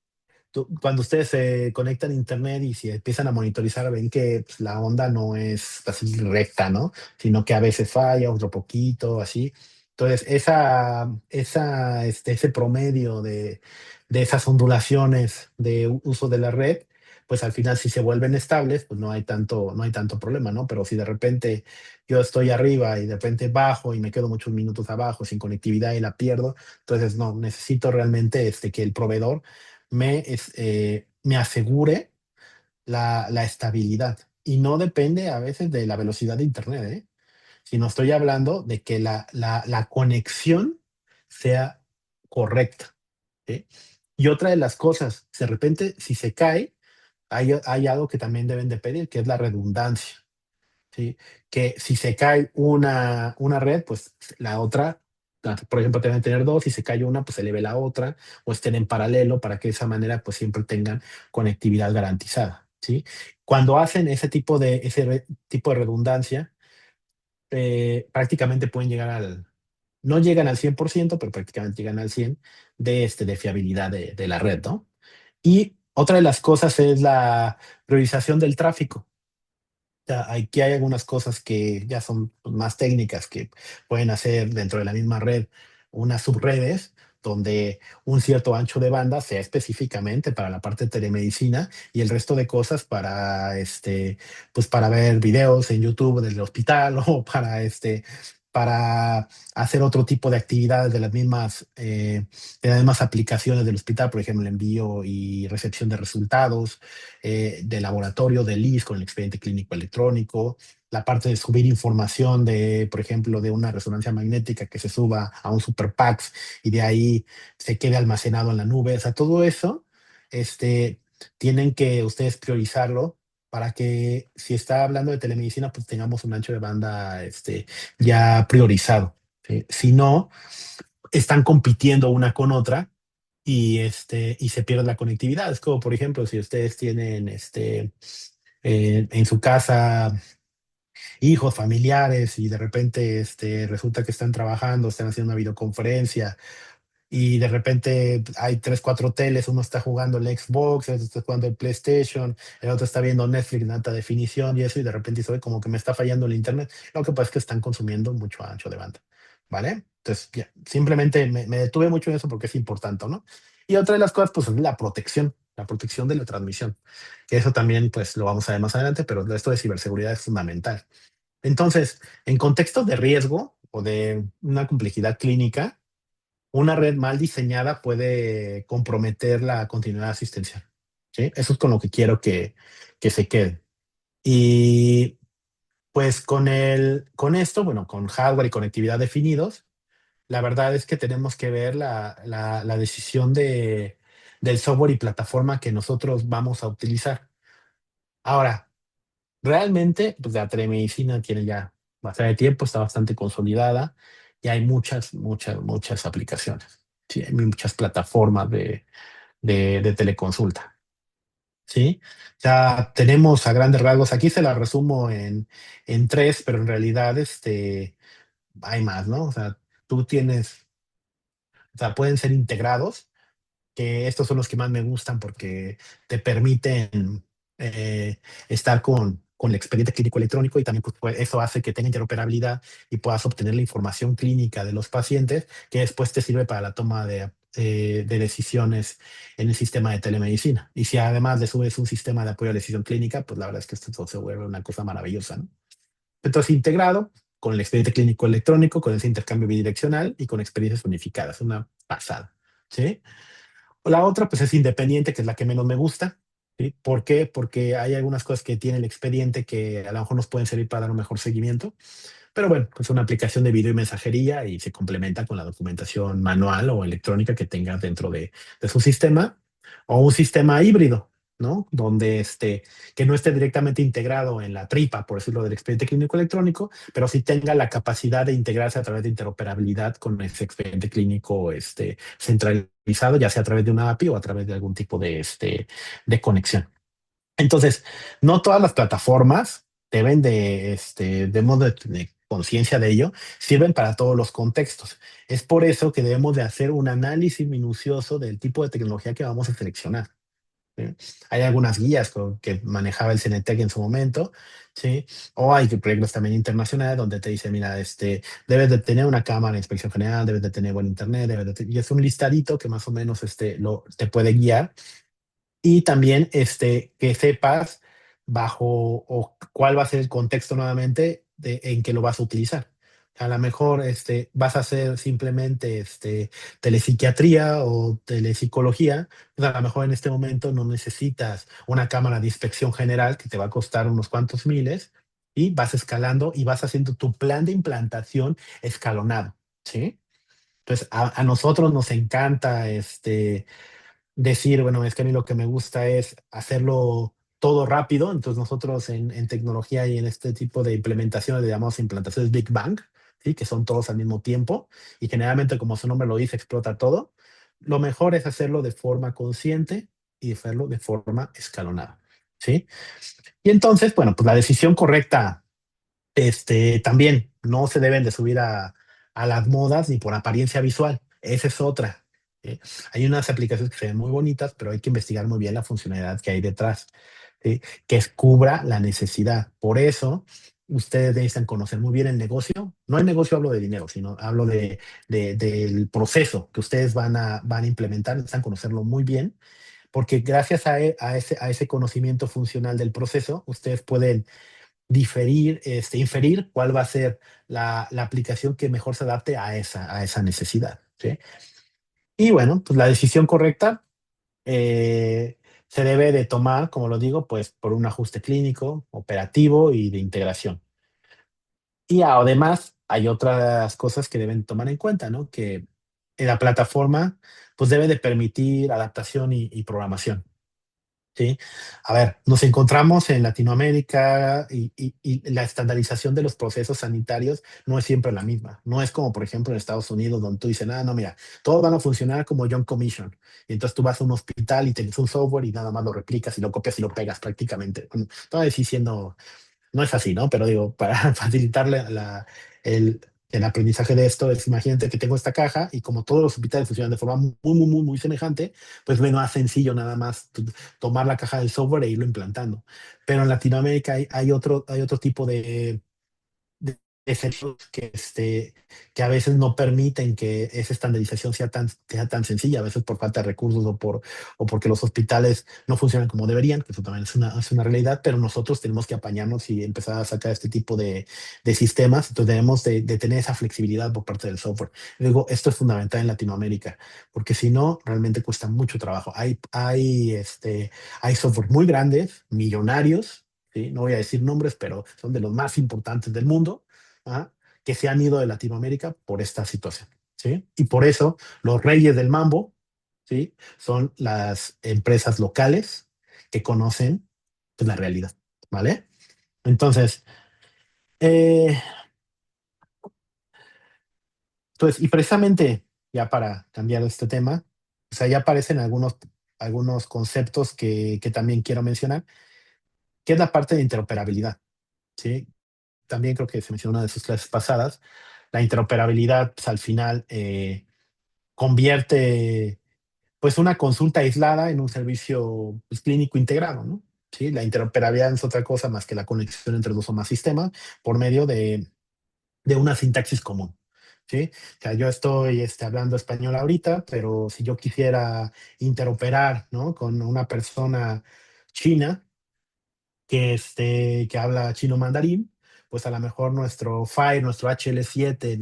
[SPEAKER 2] cuando ustedes se conectan a internet y si empiezan a monitorizar, ven que pues, la onda no es así recta, ¿no? Sino que a veces falla, otro poquito, así. Entonces, ese promedio de esas ondulaciones de uso de la red, pues al final si se vuelven estables, pues no hay tanto problema, ¿no? Pero si de repente yo estoy arriba y de repente bajo y me quedo muchos minutos abajo sin conectividad y la pierdo, entonces no, necesito realmente que el proveedor me asegure la estabilidad. Y no depende a veces de la velocidad de Internet, ¿eh? Sino estoy hablando de que la conexión sea correcta, ¿sí? Y otra de las cosas, de repente, si se cae, hay algo que también deben de pedir, que es la redundancia, ¿sí? Que si se cae una red, pues la otra, por ejemplo, deben tener dos, si se cae una, pues se eleve la otra, o estén en paralelo para que de esa manera pues siempre tengan conectividad garantizada, ¿sí? Cuando hacen ese tipo de redundancia, prácticamente pueden llegar no llegan al 100%, pero prácticamente llegan al 100 de fiabilidad de la red, ¿no? Y otra de las cosas es la priorización del tráfico. Sea, aquí hay algunas cosas que ya son más técnicas que pueden hacer dentro de la misma red unas subredes donde un cierto ancho de banda sea específicamente para la parte de telemedicina y el resto de cosas para pues para ver videos en YouTube del hospital o para hacer otro tipo de actividades de las mismas aplicaciones del hospital, por ejemplo, el envío y recepción de resultados, de laboratorio, del LIS con el expediente clínico electrónico, la parte de subir información por ejemplo, de una resonancia magnética que se suba a un super PACS y de ahí se quede almacenado en la nube. O sea, todo eso, tienen que ustedes priorizarlo para que si está hablando de telemedicina, pues tengamos un ancho de banda, ya priorizado, ¿sí? Si no, están compitiendo una con otra y se pierde la conectividad. Es como, por ejemplo, si ustedes tienen en su casa hijos, familiares, y de repente resulta que están trabajando, están haciendo una videoconferencia, y de repente hay tres, cuatro teles, uno está jugando el Xbox, el otro está jugando el PlayStation, el otro está viendo Netflix en alta definición y eso, y de repente dice, "Oye, como que me está fallando el internet". Lo que pasa es que están consumiendo mucho ancho de banda, ¿vale? Entonces, ya, simplemente me detuve mucho en eso porque es importante, ¿no? Y otra de las cosas, pues, es la protección de la transmisión, que eso también, pues, lo vamos a ver más adelante, pero esto de ciberseguridad es fundamental. Entonces, en contextos de riesgo o de una complejidad clínica, una red mal diseñada puede comprometer la continuidad asistencial, ¿sí? Eso es con lo que quiero que se quede. Y pues con esto, bueno, con hardware y conectividad definidos, la verdad es que tenemos que ver la decisión del software y plataforma que nosotros vamos a utilizar. Ahora, realmente, pues la telemedicina tiene ya bastante tiempo, está bastante consolidada y hay muchas, muchas, muchas aplicaciones. Sí, hay muchas plataformas de teleconsulta. ¿Sí? Ya tenemos a grandes rasgos, aquí se la resumo en tres, pero en realidad hay más, ¿no? O sea, pueden ser integrados, que estos son los que más me gustan porque te permiten estar con el expediente clínico electrónico y también pues, eso hace que tenga interoperabilidad y puedas obtener la información clínica de los pacientes que después te sirve para la toma de decisiones en el sistema de telemedicina. Y si además le subes un sistema de apoyo a la decisión clínica, pues la verdad es que esto se vuelve una cosa maravillosa, ¿no? Entonces, integrado con el expediente clínico electrónico, con ese intercambio bidireccional y con experiencias unificadas, una pasada, ¿sí? La otra, pues es independiente, que es la que menos me gusta. ¿Sí? ¿Por qué? Porque hay algunas cosas que tiene el expediente que a lo mejor nos pueden servir para dar un mejor seguimiento. Pero bueno, es una aplicación de video y mensajería y se complementa con la documentación manual o electrónica que tenga dentro de su sistema o un sistema híbrido, ¿no? Donde que no esté directamente integrado en la tripa, por decirlo, del expediente clínico electrónico, pero sí tenga la capacidad de integrarse a través de interoperabilidad con ese expediente clínico centralizado, ya sea a través de una API o a través de algún tipo de conexión. Entonces, no todas las plataformas deben debemos de tener conciencia de ello, sirven para todos los contextos. Es por eso que debemos de hacer un análisis minucioso del tipo de tecnología que vamos a seleccionar. ¿Sí? Hay algunas guías que manejaba el CNTEC en su momento, ¿sí? O hay proyectos también internacionales donde te dice, mira, debes de tener una cámara de inspección general, debes de tener buen internet, y es un listadito que más o menos te puede guiar y también que sepas bajo o cuál va a ser el contexto nuevamente en que lo vas a utilizar. A lo mejor vas a hacer simplemente telepsiquiatría o telepsicología, pues a lo mejor en este momento no necesitas una cámara de inspección general que te va a costar unos cuantos miles y vas escalando y vas haciendo tu plan de implantación escalonado, ¿sí? Entonces, a nosotros nos encanta decir, bueno, es que a mí lo que me gusta es hacerlo todo rápido. Entonces nosotros en tecnología y en este tipo de implementaciones le llamamos implantaciones Big Bang, ¿sí? Que son todos al mismo tiempo y generalmente, como su nombre lo dice, explota todo. Lo mejor es hacerlo de forma consciente y hacerlo de forma escalonada, ¿sí? Y entonces, bueno, pues la decisión correcta, también no se deben de subir a las modas ni por apariencia visual. Esa es otra. ¿Sí? Hay unas aplicaciones que se ven muy bonitas, pero hay que investigar muy bien la funcionalidad que hay detrás, ¿sí? Que cubra la necesidad. Por eso, ustedes necesitan conocer muy bien el negocio. No el negocio hablo de dinero, sino hablo del proceso que ustedes van a implementar. Necesitan conocerlo muy bien, porque gracias a ese conocimiento funcional del proceso, ustedes pueden inferir cuál va a ser la aplicación que mejor se adapte a esa necesidad, ¿sí? Y bueno, pues la decisión correcta se debe de tomar, como lo digo, pues por un ajuste clínico, operativo y de integración. Y además hay otras cosas que deben tomar en cuenta, ¿no? Que la plataforma pues debe de permitir adaptación y programación. Sí, a ver, nos encontramos en Latinoamérica y la estandarización de los procesos sanitarios no es siempre la misma. No es como, por ejemplo, en Estados Unidos, donde tú dices, no, mira, todos van a funcionar como John Commission. Y entonces tú vas a un hospital y tienes un software y nada más lo replicas y lo copias y lo pegas prácticamente. Bueno, todavía sí siendo no es así, ¿no? Pero digo, para facilitarle el aprendizaje de esto, es imagínate que tengo esta caja y como todos los hospitales funcionan de forma muy, muy, muy, muy semejante, pues me más sencillo nada más tomar la caja del software e irlo implantando. Pero en Latinoamérica hay otro tipo de efectos que a veces no permiten que esa estandarización sea tan sencilla, a veces por falta de recursos o porque los hospitales no funcionan como deberían, que eso también es una realidad, pero nosotros tenemos que apañarnos y empezar a sacar este tipo de sistemas. Entonces debemos de tener esa flexibilidad por parte del software. Luego, esto es fundamental en Latinoamérica, porque si no, realmente cuesta mucho trabajo. Hay software muy grandes, millonarios, ¿sí? No voy a decir nombres, pero son de los más importantes del mundo, ¿ah? Que se han ido de Latinoamérica por esta situación, ¿sí? Y por eso los reyes del mambo, ¿sí? Son las empresas locales que conocen, pues, la realidad, ¿vale? Entonces, eh, y precisamente ya para cambiar este tema, o sea, ya aparecen algunos conceptos que también quiero mencionar, que es la parte de interoperabilidad, ¿sí? También creo que se mencionó en una de sus clases pasadas. La interoperabilidad, pues, al final, convierte pues una consulta aislada en un servicio, pues, clínico integrado, ¿no? Sí, la interoperabilidad no es otra cosa más que la conexión entre dos o más sistemas por medio de una sintaxis común, ¿sí? O sea, yo estoy hablando español ahorita, pero si yo quisiera interoperar, ¿no? Con una persona china que habla chino mandarín, pues a lo mejor nuestro FAIR, nuestro HL7,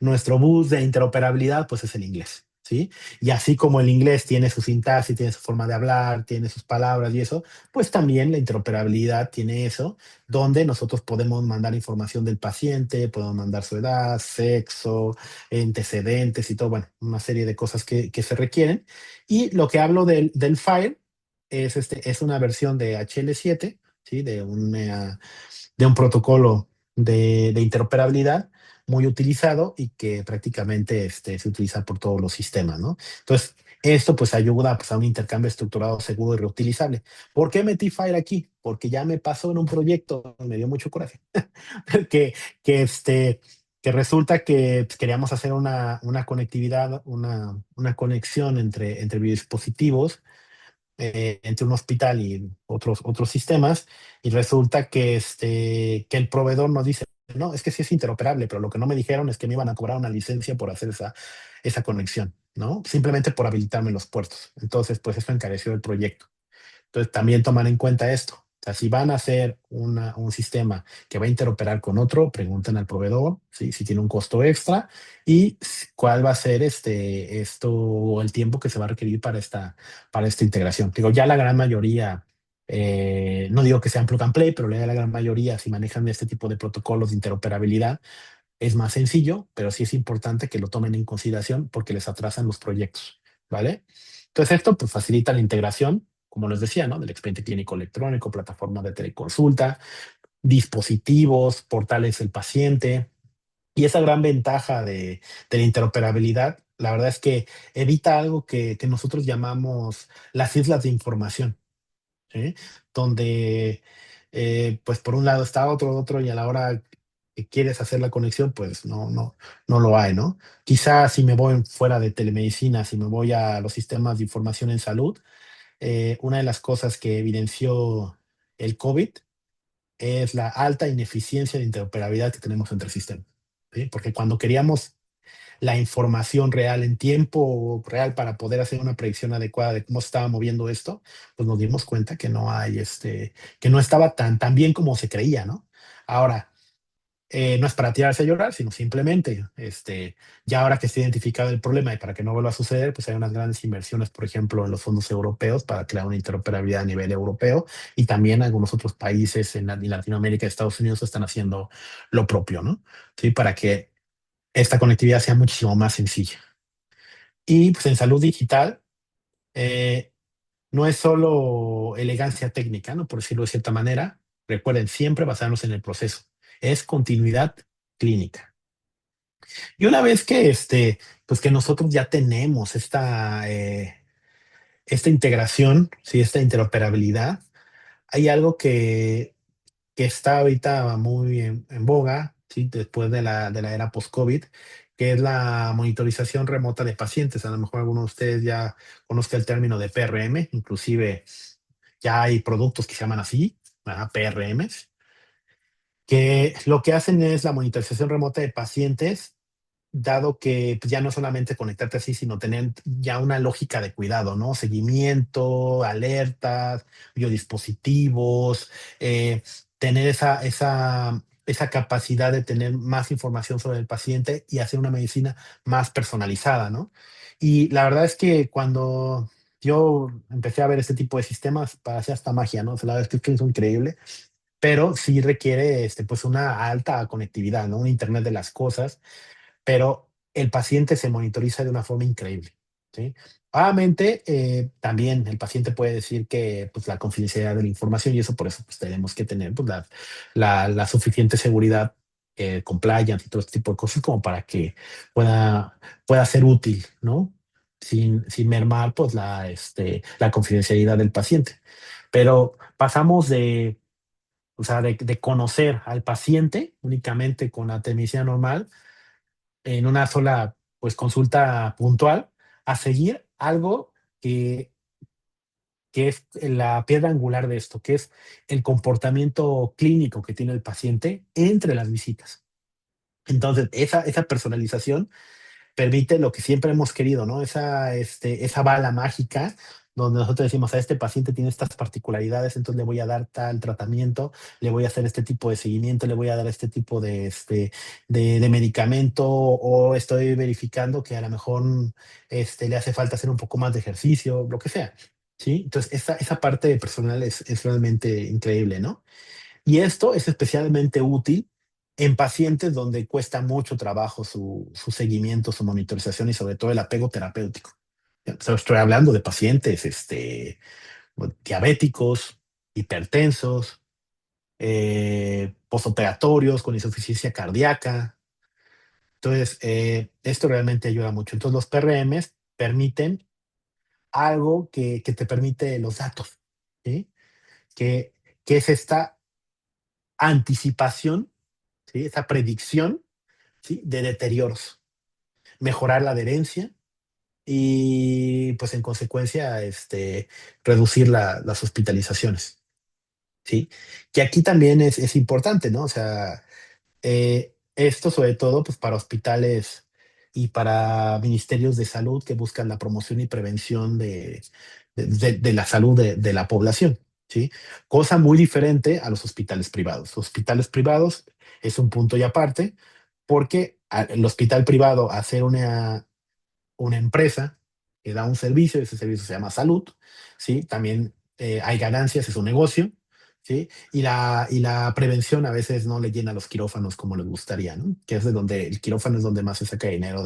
[SPEAKER 2] nuestro bus de interoperabilidad, pues es el inglés, ¿sí? Y así como el inglés tiene su sintaxis, tiene su forma de hablar, tiene sus palabras y eso, pues también la interoperabilidad tiene eso, donde nosotros podemos mandar información del paciente, podemos mandar su edad, sexo, antecedentes y todo, bueno, una serie de cosas que se requieren. Y lo que hablo del FAIR es una versión de HL7, ¿sí? De un protocolo de interoperabilidad muy utilizado y que prácticamente se utiliza por todos los sistemas, ¿no? Entonces, esto pues ayuda, pues, a un intercambio estructurado, seguro y reutilizable. ¿Por qué metí FAIR aquí? Porque ya me pasó en un proyecto, me dio mucho coraje, que, que, este, que resulta que, pues, queríamos hacer una conectividad, una conexión entre dispositivos, entre un hospital y otros sistemas, y resulta que el proveedor nos dice, no, es que sí es interoperable, pero lo que no me dijeron es que me iban a cobrar una licencia por hacer esa conexión, ¿no? Simplemente por habilitarme los puertos. Entonces, pues eso encareció el proyecto. Entonces, también tomar en cuenta esto. O sea, si van a hacer un sistema que va a interoperar con otro, pregunten al proveedor, ¿sí? Si tiene un costo extra y cuál va a ser o el tiempo que se va a requerir para esta integración. Digo, ya la gran mayoría, no digo que sean plug and play, pero ya la gran mayoría, si manejan este tipo de protocolos de interoperabilidad, es más sencillo, pero sí es importante que lo tomen en consideración porque les atrasan los proyectos, ¿vale? Entonces esto pues facilita la integración como les decía, ¿no? Del expediente clínico electrónico, plataforma de teleconsulta, dispositivos, portales del paciente. Y esa gran ventaja de la interoperabilidad, la verdad es que evita algo que nosotros llamamos las islas de información, ¿sí? Donde, pues por un lado está otro, y a la hora que quieres hacer la conexión, pues no lo hay, ¿no? Quizás si me voy fuera de telemedicina, si me voy a los sistemas de información en salud, una de las cosas que evidenció el COVID es la alta ineficiencia de interoperabilidad que tenemos entre sistemas, ¿sí? Porque cuando queríamos la información real en tiempo real para poder hacer una predicción adecuada de cómo se estaba moviendo esto, pues nos dimos cuenta que no hay, que no estaba tan bien como se creía, ¿no? Ahora, no es para tirarse a llorar, sino simplemente, ya ahora que está identificado el problema y para que no vuelva a suceder, pues hay unas grandes inversiones, por ejemplo, en los fondos europeos para crear una interoperabilidad a nivel europeo, y también algunos otros países en Latinoamérica y Estados Unidos están haciendo lo propio, ¿no? Sí, para que esta conectividad sea muchísimo más sencilla. Y pues en salud digital, eh, no es solo elegancia técnica, ¿no? Por decirlo de cierta manera. Recuerden, siempre basarnos en el proceso. Es continuidad clínica. Y una vez que, pues que nosotros ya tenemos esta integración, ¿sí? Esta interoperabilidad, hay algo que está ahorita muy en boga, ¿sí? Después de la era post-COVID, que es la monitorización remota de pacientes. A lo mejor alguno de ustedes ya conozca el término de PRM, inclusive ya hay productos que se llaman así, ¿verdad? PRMs, que lo que hacen es la monitorización remota de pacientes, dado que pues, ya no solamente conectarte así, sino tener ya una lógica de cuidado, ¿no? Seguimiento, alertas, biodispositivos, tener esa capacidad de tener más información sobre el paciente y hacer una medicina más personalizada, ¿no? Y la verdad es que cuando yo empecé a ver este tipo de sistemas, parecía hasta magia, ¿no? O sea, la verdad es que es increíble, pero sí requiere pues una alta conectividad, ¿no? Un Internet de las cosas, pero el paciente se monitoriza de una forma increíble, ¿sí? Obviamente, también el paciente puede decir que pues, la confidencialidad de la información, y eso por eso pues, tenemos que tener pues, la suficiente seguridad, compliance y todo este tipo de cosas como para que pueda ser útil, ¿no? Sin mermar pues, la confidencialidad del paciente. Pero pasamos o sea, de conocer al paciente únicamente con la telemedicina normal en una sola pues consulta puntual, a seguir algo que es la piedra angular de esto, que es el comportamiento clínico que tiene el paciente entre las visitas. Entonces, esa personalización permite lo que siempre hemos querido, ¿no? Esa bala mágica donde nosotros decimos a este paciente tiene estas particularidades, entonces le voy a dar tal tratamiento, le voy a hacer este tipo de seguimiento, le voy a dar este tipo de medicamento, o estoy verificando que a lo mejor le hace falta hacer un poco más de ejercicio, lo que sea, ¿sí? Entonces, esa parte personal es realmente increíble, ¿no? Y esto es especialmente útil en pacientes donde cuesta mucho trabajo su seguimiento, su monitorización y sobre todo el apego terapéutico. Estoy hablando de pacientes diabéticos, hipertensos, postoperatorios con insuficiencia cardíaca. Entonces, esto realmente ayuda mucho. Entonces, los PRMs permiten algo que te permite los datos, ¿sí? Que, que es esta anticipación, ¿sí? Esa predicción, ¿sí? De deterioros, mejorar la adherencia y pues en consecuencia reducir las hospitalizaciones, ¿sí? Que aquí también es importante, ¿no? O sea, esto sobre todo pues para hospitales y para ministerios de salud que buscan la promoción y prevención de la salud de la población, ¿sí? Cosa muy diferente a los hospitales privados. Los hospitales privados es un punto y aparte, porque el hospital privado hacer una empresa que da un servicio, ese servicio se llama salud, ¿sí? También hay ganancias, es un negocio, ¿sí? Y la prevención a veces no le llena los quirófanos como les gustaría, ¿no? Que es de donde el quirófano es donde más se saca dinero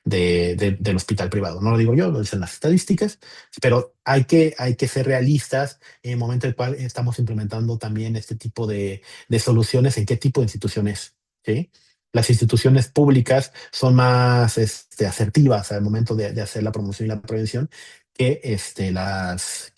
[SPEAKER 2] del hospital privado. No lo digo yo, lo dicen las estadísticas, pero hay que ser realistas en el momento en el cual estamos implementando también este tipo de soluciones, en qué tipo de instituciones, ¿sí? Las instituciones públicas son más asertivas al momento de hacer la promoción y la prevención que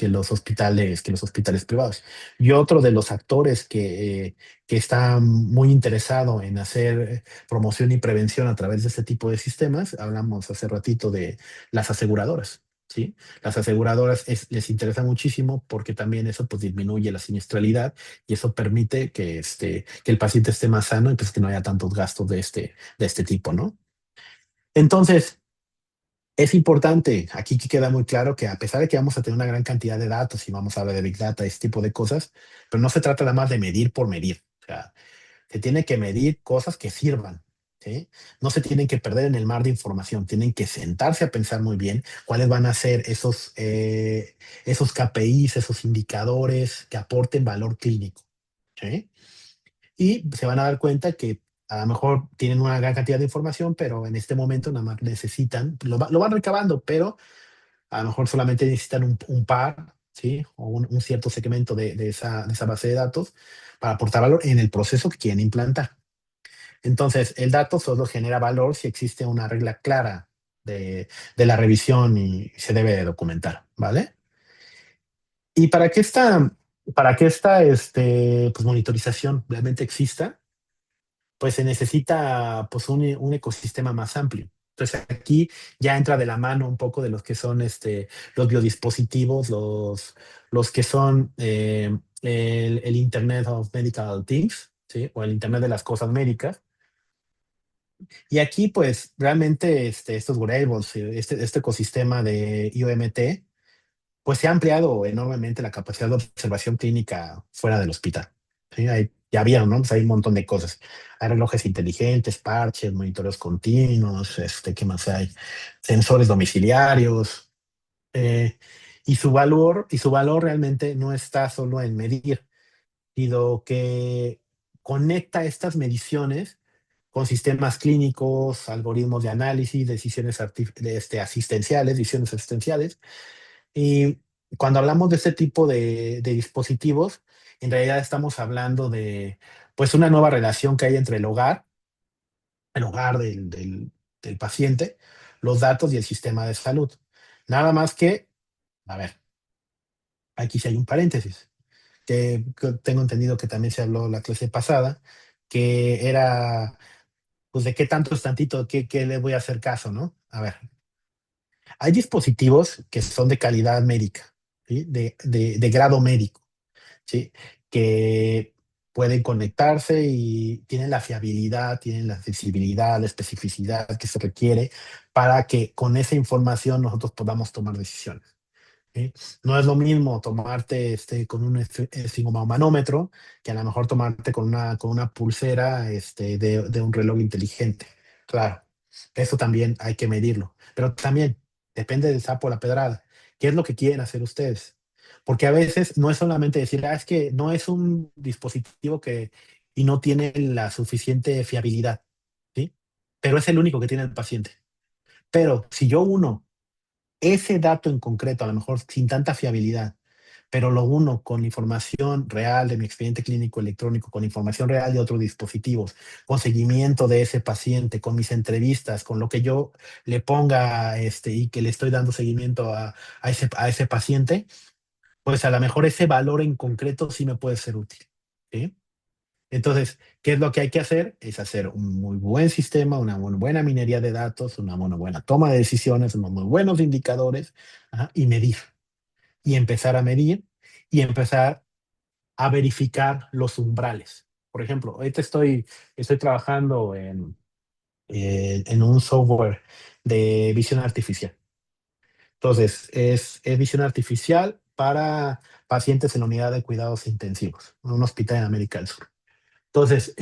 [SPEAKER 2] los hospitales privados. Y otro de los actores que está muy interesado en hacer promoción y prevención a través de este tipo de sistemas, hablamos hace ratito de las aseguradoras. ¿Sí? Las aseguradoras les interesa muchísimo porque también eso pues disminuye la siniestralidad y eso permite que el paciente esté más sano y pues que no haya tantos gastos de este tipo, ¿no? Entonces, es importante, aquí que queda muy claro que a pesar de que vamos a tener una gran cantidad de datos y vamos a hablar de Big Data, este tipo de cosas, pero no se trata nada más de medir por medir. O sea, se tiene que medir cosas que sirvan, ¿sí? No se tienen que perder en el mar de información, tienen que sentarse a pensar muy bien cuáles van a ser esos KPIs, esos indicadores que aporten valor clínico, ¿sí? Y se van a dar cuenta que a lo mejor tienen una gran cantidad de información, pero en este momento nada más necesitan, lo van recabando, pero a lo mejor solamente necesitan un par, ¿sí? O un cierto segmento de esa base de datos para aportar valor en el proceso que quieren implantar. Entonces, el dato solo genera valor si existe una regla clara de la revisión y se debe de documentar, ¿vale? Y para que esta pues, monitorización realmente exista, pues se necesita pues un ecosistema más amplio. Entonces aquí ya entra de la mano un poco de los que son los biodispositivos, los que son el Internet of Medical Things, ¿sí? O el Internet de las cosas médicas. Y aquí pues realmente estos wearables, este ecosistema de IoMT, pues se ha ampliado enormemente la capacidad de observación clínica fuera del hospital. ¿Sí? Ya vieron, ¿no? Pues hay un montón de cosas. Hay relojes inteligentes, parches, monitoreos continuos, ¿qué más hay? Sensores domiciliarios. eh, y su valor realmente no está solo en medir, sino que conecta estas mediciones con sistemas clínicos, algoritmos de análisis, decisiones asistenciales, y cuando hablamos de este tipo de dispositivos, en realidad estamos hablando de pues una nueva relación que hay entre el hogar del paciente, los datos y el sistema de salud. Nada más que, a ver, aquí sí hay un paréntesis, que tengo entendido que también se habló la clase pasada, que era, pues, de qué tanto es tantito, qué le voy a hacer caso, ¿no? A ver, hay dispositivos que son de calidad médica, ¿sí? De grado médico, ¿sí? Que pueden conectarse y tienen la fiabilidad, tienen la accesibilidad, la especificidad que se requiere para que con esa información nosotros podamos tomar decisiones. ¿Sí? No es lo mismo tomarte con un esfigmomanómetro que a lo mejor tomarte con una pulsera de un reloj inteligente. Claro, eso también hay que medirlo. Pero también depende del sapo o la pedrada. ¿Qué es lo que quieren hacer ustedes? Porque a veces no es solamente decir, es que no es un dispositivo y no tiene la suficiente fiabilidad, ¿sí? Pero es el único que tiene el paciente. Pero si yo uno ese dato en concreto, a lo mejor sin tanta fiabilidad, pero lo uno con información real de mi expediente clínico electrónico, con información real de otros dispositivos, con seguimiento de ese paciente, con mis entrevistas, con lo que yo le ponga y que le estoy dando seguimiento a ese paciente, pues a lo mejor ese valor en concreto sí me puede ser útil. ¿Sí? Entonces, ¿qué es lo que hay que hacer? Es hacer un muy buen sistema, una muy buena minería de datos, una muy buena toma de decisiones, unos muy buenos indicadores, ajá, y medir. Y empezar a medir y empezar a verificar los umbrales. Por ejemplo, ahorita estoy trabajando en un software de visión artificial. Entonces, es visión artificial para pacientes en la unidad de cuidados intensivos, en un hospital en América del Sur. Entonces,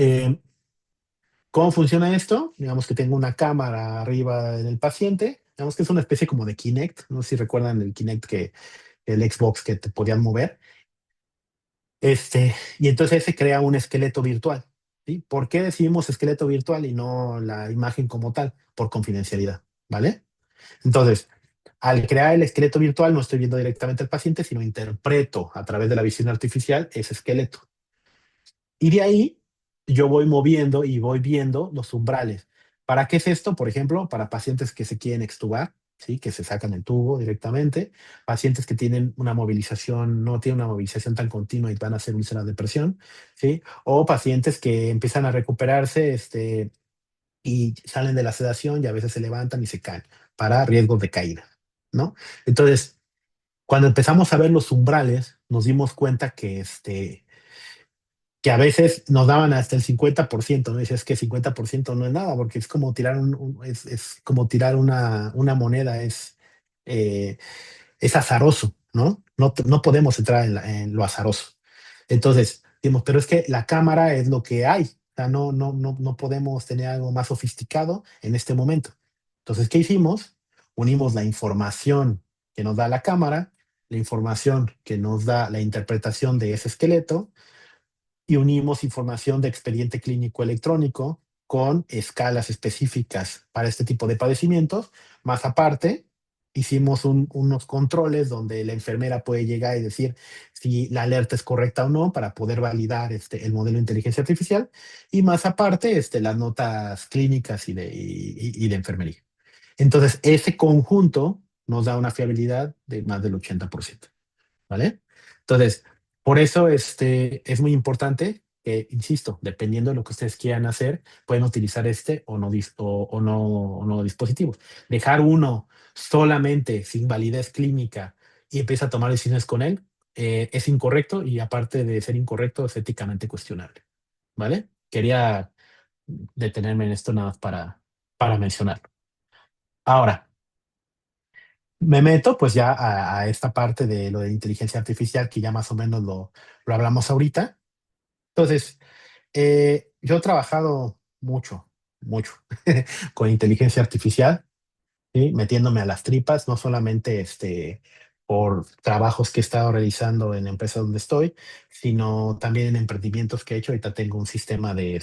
[SPEAKER 2] ¿cómo funciona esto? Digamos que tengo una cámara arriba del paciente. Digamos que es una especie como de Kinect. No sé si recuerdan el Kinect el Xbox que te podían mover. Y entonces se crea un esqueleto virtual. ¿Sí? ¿Por qué decidimos esqueleto virtual y no la imagen como tal? Por confidencialidad. ¿vale? Entonces, al crear el esqueleto virtual no estoy viendo directamente al paciente, sino interpreto a través de la visión artificial ese esqueleto. Y de ahí yo voy moviendo y voy viendo los umbrales. ¿Para qué es esto? Por ejemplo, para pacientes que se quieren extubar, ¿sí? Que se sacan el tubo directamente, pacientes que tienen una movilización, no tienen una movilización tan continua y van a hacer úlceras de presión, ¿sí? O pacientes que empiezan a recuperarse y salen de la sedación y a veces se levantan y se caen para riesgos de caída, ¿no? Entonces, cuando empezamos a ver los umbrales, nos dimos cuenta que a veces nos daban hasta el 50%, ¿no? Dices que 50% no es nada, porque es como tirar es como tirar una moneda, eh, es azaroso, ¿no? No podemos entrar en lo azaroso. Entonces, decimos, pero es que la cámara es lo que hay. O sea, no podemos tener algo más sofisticado en este momento. Entonces, ¿qué hicimos? Unimos la información que nos da la cámara, la información que nos da la interpretación de ese esqueleto, y unimos información de expediente clínico electrónico con escalas específicas para este tipo de padecimientos. Más aparte, hicimos unos controles donde la enfermera puede llegar y decir si la alerta es correcta o no para poder validar el modelo de inteligencia artificial. Y más aparte, las notas clínicas y de enfermería. Entonces, ese conjunto nos da una fiabilidad de más del 80%. ¿Vale? Entonces, por eso es muy importante que, insisto, dependiendo de lo que ustedes quieran hacer, pueden utilizar o no dispositivos. Dejar uno solamente sin validez clínica y empieza a tomar decisiones con él es incorrecto, y aparte de ser incorrecto, es éticamente cuestionable. ¿Vale? Quería detenerme en esto nada más para mencionarlo. Ahora, me meto pues ya a esta parte de lo de inteligencia artificial que ya más o menos lo hablamos ahorita. Entonces, yo he trabajado mucho con inteligencia artificial, ¿sí? Metiéndome a las tripas, no solamente por trabajos que he estado realizando en empresas donde estoy, sino también en emprendimientos que he hecho. Ahorita tengo un sistema de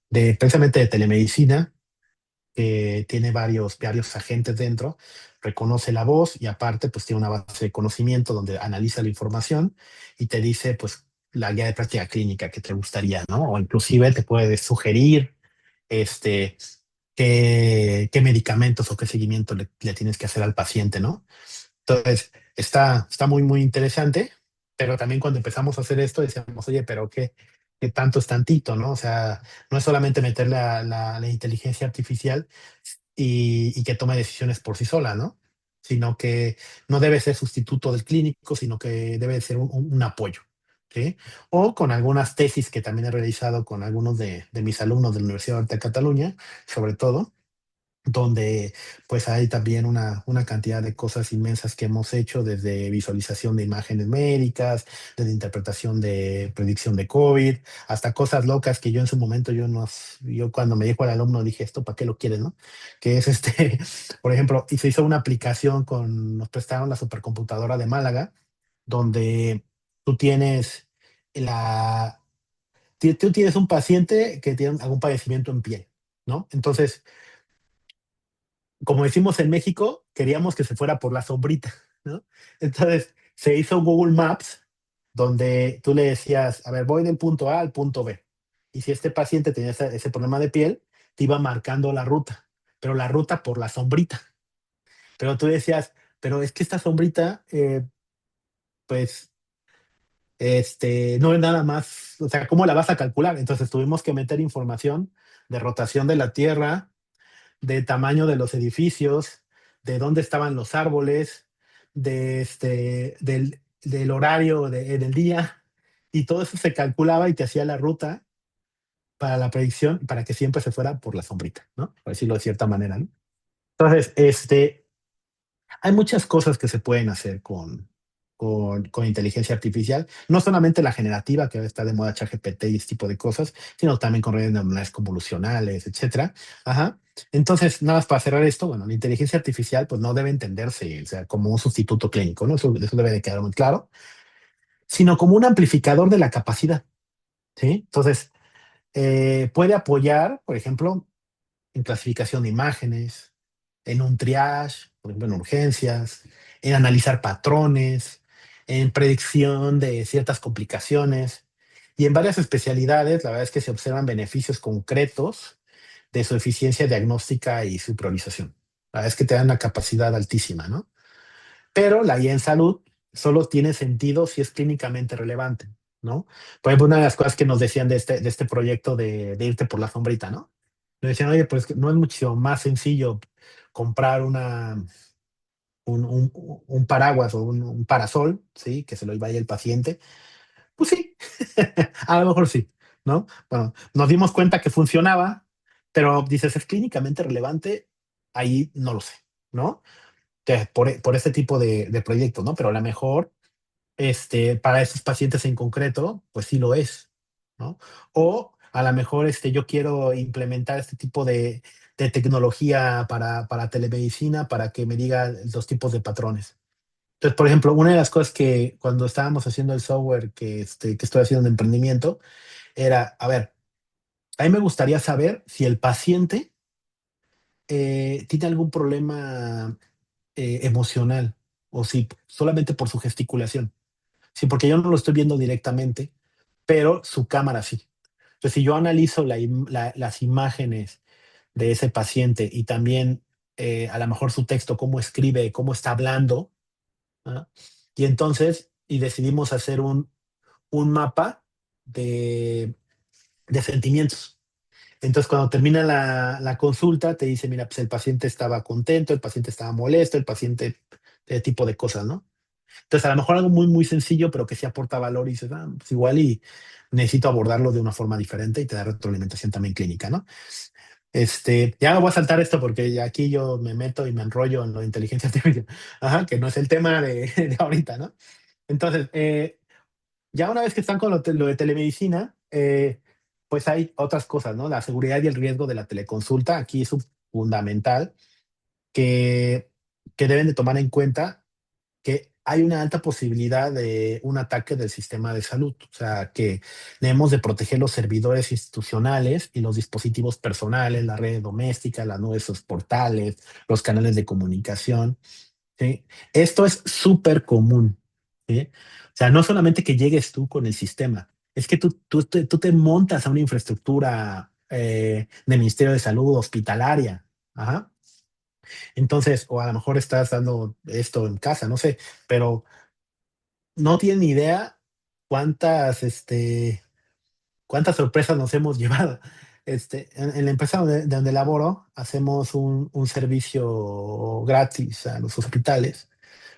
[SPEAKER 2] precisamente de telemedicina, tiene varios agentes dentro, reconoce la voz y aparte pues tiene una base de conocimiento donde analiza la información y te dice pues la guía de práctica clínica que te gustaría, ¿no? O inclusive te puede sugerir este, qué medicamentos o qué seguimiento le tienes que hacer al paciente, ¿no? Entonces, está muy interesante, pero también cuando empezamos a hacer esto decíamos, oye, pero qué tanto es tantito, ¿no? O sea, no es solamente meter la inteligencia artificial y que tome decisiones por sí sola, ¿no? Sino que no debe ser sustituto del clínico, sino que debe ser un apoyo, ¿sí? O con algunas tesis que también he realizado con algunos de mis alumnos de la Universidad de Cataluña, sobre todo, donde pues hay también una cantidad de cosas inmensas que hemos hecho, desde visualización de imágenes médicas, desde interpretación de predicción de COVID, hasta cosas locas que yo en su momento yo cuando me dijo el alumno dije, ¿esto para qué lo quieres, no? Que es por ejemplo, y se hizo una aplicación nos prestaron la supercomputadora de Málaga, donde tú tienes la, tú tienes un paciente que tiene algún padecimiento en piel, ¿no? Entonces, como decimos en México, queríamos que se fuera por la sombrita, ¿no? Entonces se hizo Google Maps donde tú le decías, a ver, voy del punto A al punto B. Y si este paciente tenía ese problema de piel, te iba marcando la ruta, pero la ruta por la sombrita. Pero tú decías, pero es que esta sombrita, pues, no es nada más, o sea, ¿cómo la vas a calcular? Entonces tuvimos que meter información de rotación de la Tierra, de tamaño de los edificios, de dónde estaban los árboles, del horario del día, y todo eso se calculaba y te hacía la ruta para la predicción, para que siempre se fuera por la sombrita, ¿no? Por decirlo de cierta manera, ¿no? Entonces, hay muchas cosas que se pueden hacer con inteligencia artificial, no solamente la generativa, que ahora está de moda ChatGPT y ese tipo de cosas, sino también con redes neuronales convolucionales, etcétera. Ajá. Entonces, nada más para cerrar esto, bueno, la inteligencia artificial pues no debe entenderse, o sea, como un sustituto clínico, ¿no? Eso debe de quedar muy claro, sino como un amplificador de la capacidad, ¿sí? Entonces, puede apoyar, por ejemplo, en clasificación de imágenes, en un triage, por ejemplo, en urgencias, en analizar patrones, en predicción de ciertas complicaciones. Y en varias especialidades, la verdad es que se observan beneficios concretos de su eficiencia diagnóstica y su priorización. La verdad es que te dan una capacidad altísima, ¿no? Pero la guía en salud solo tiene sentido si es clínicamente relevante, ¿no? Por ejemplo, una de las cosas que nos decían de este proyecto de irte por la sombrita, ¿no? Nos decían, oye, pues no es muchísimo más sencillo comprar un paraguas o un parasol, ¿sí? Que se lo vaya el paciente. Pues sí, a lo mejor sí, ¿no? Bueno, nos dimos cuenta que funcionaba, pero dices, ¿es clínicamente relevante? Ahí no lo sé, ¿no? Que por este tipo de proyectos, ¿no? Pero a lo mejor para estos pacientes en concreto, pues sí lo es, ¿no? O a lo mejor yo quiero implementar este tipo de tecnología para telemedicina para que me diga los tipos de patrones. Entonces, por ejemplo, una de las cosas que cuando estábamos haciendo el software que estoy haciendo de emprendimiento era, a ver, a mí me gustaría saber si el paciente tiene algún problema emocional o si solamente por su gesticulación. Sí, porque yo no lo estoy viendo directamente, pero su cámara sí. Entonces, si yo analizo las imágenes de ese paciente y también a lo mejor su texto, cómo escribe, cómo está hablando, ¿ah? Y entonces, y decidimos hacer un mapa de, de sentimientos. Entonces, cuando termina la consulta, te dice, mira, pues el paciente estaba contento, el paciente estaba molesto, el paciente, ese tipo de cosas, ¿no? Entonces, a lo mejor algo muy, muy sencillo, pero que sí aporta valor y dices, pues igual y necesito abordarlo de una forma diferente y te da retroalimentación también clínica, ¿no? Ya me voy a saltar esto porque aquí yo me meto y me enrollo en lo de inteligencia artificial, ajá, que no es el tema de ahorita, ¿no? Entonces, ya una vez que están con lo de telemedicina, pues hay otras cosas, ¿no? La seguridad y el riesgo de la teleconsulta, aquí es fundamental que, que deben de tomar en cuenta que hay una alta posibilidad de un ataque del sistema de salud. O sea, que debemos de proteger los servidores institucionales y los dispositivos personales, la red doméstica, las nubes, los portales, los canales de comunicación. ¿Sí? Esto es súper común. ¿Sí? O sea, no solamente que llegues tú con el sistema, es que tú te montas a una infraestructura de Ministerio de Salud hospitalaria. Ajá. Entonces, o a lo mejor estás dando esto en casa, no sé, pero no tienen ni idea cuántas, cuántas sorpresas nos hemos llevado. En la empresa donde laboro, hacemos un servicio gratis a los hospitales,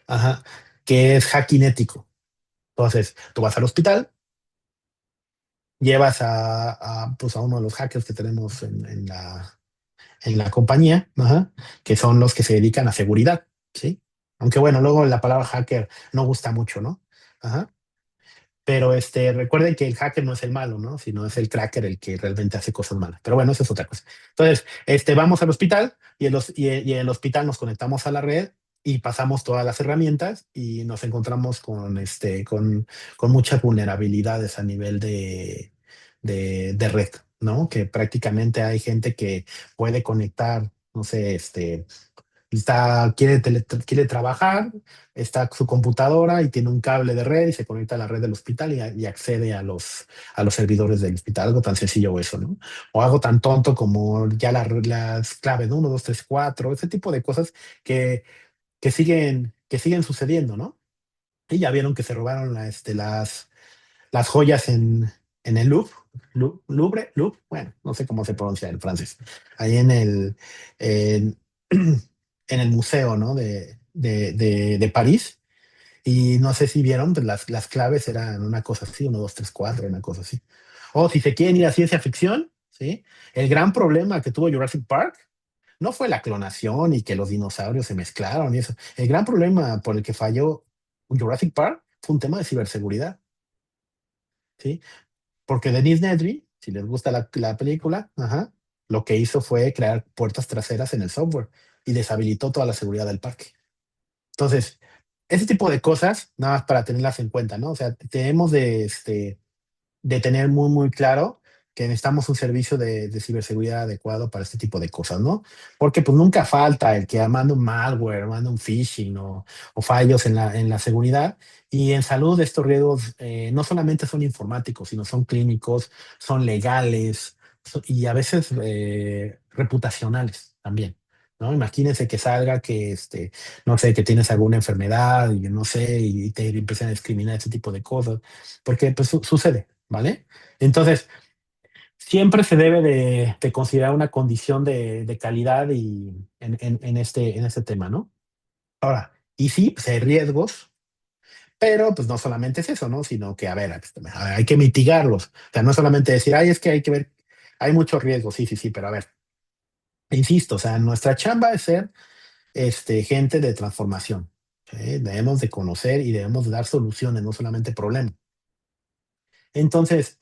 [SPEAKER 2] ajá, que es hacking ético. Entonces, tú vas al hospital, llevas pues a uno de los hackers que tenemos en la compañía, ajá, que son los que se dedican a seguridad, ¿sí? Aunque bueno, luego la palabra hacker no gusta mucho, ¿no? Ajá. Pero recuerden que el hacker no es el malo, ¿no? Sino es el cracker el que realmente hace cosas malas. Pero bueno, eso es otra cosa. Entonces, vamos al hospital y en el hospital nos conectamos a la red y pasamos todas las herramientas y nos encontramos con muchas vulnerabilidades a nivel de red, ¿no? Que prácticamente hay gente que puede conectar, no sé, quiere trabajar, está su computadora y tiene un cable de red y se conecta a la red del hospital y accede a los servidores del hospital. Algo tan sencillo o eso, ¿no? O algo tan tonto como ya las claves, ¿no? 1, 2, 3, 4, ese tipo de cosas que siguen sucediendo, ¿no? Y ya vieron que se robaron las joyas en el Louvre, bueno, no sé cómo se pronuncia en francés, ahí en, en el museo, ¿no? De París. Y no sé si vieron, pues las claves eran una cosa así, 1, 2, 3, 4, una cosa así. O si se quieren ir a ciencia ficción, ¿sí? El gran problema que tuvo Jurassic Park no fue la clonación y que los dinosaurios se mezclaron y eso. El gran problema por el que falló Jurassic Park fue un tema de ciberseguridad, ¿sí? Porque Denis Nedry, si les gusta la película, ajá, lo que hizo fue crear puertas traseras en el software y deshabilitó toda la seguridad del parque. Entonces, ese tipo de cosas, nada más para tenerlas en cuenta, ¿no? O sea, tenemos de tener muy, muy claro que necesitamos un servicio de ciberseguridad adecuado para este tipo de cosas, ¿no? Porque pues nunca falta el que manda un malware, manda un phishing o fallos en la seguridad. Y en salud estos riesgos no solamente son informáticos, sino son clínicos, son legales y a veces reputacionales también. ¿No? Imagínense que salga que, no sé, que tienes alguna enfermedad y no sé, y te empiezan a discriminar ese tipo de cosas, porque pues sucede, ¿vale? Entonces, siempre se debe de considerar una condición de calidad y en este tema, ¿no? Ahora, y sí, pues hay riesgos, pero pues no solamente es eso, ¿no? Sino que, a ver, hay que mitigarlos. O sea, no solamente decir, ay, es que hay que ver, hay muchos riesgos, sí, sí, sí, pero a ver, insisto, o sea, nuestra chamba es ser gente de transformación. ¿Sí? Debemos de conocer y debemos de dar soluciones, no solamente problemas. Entonces,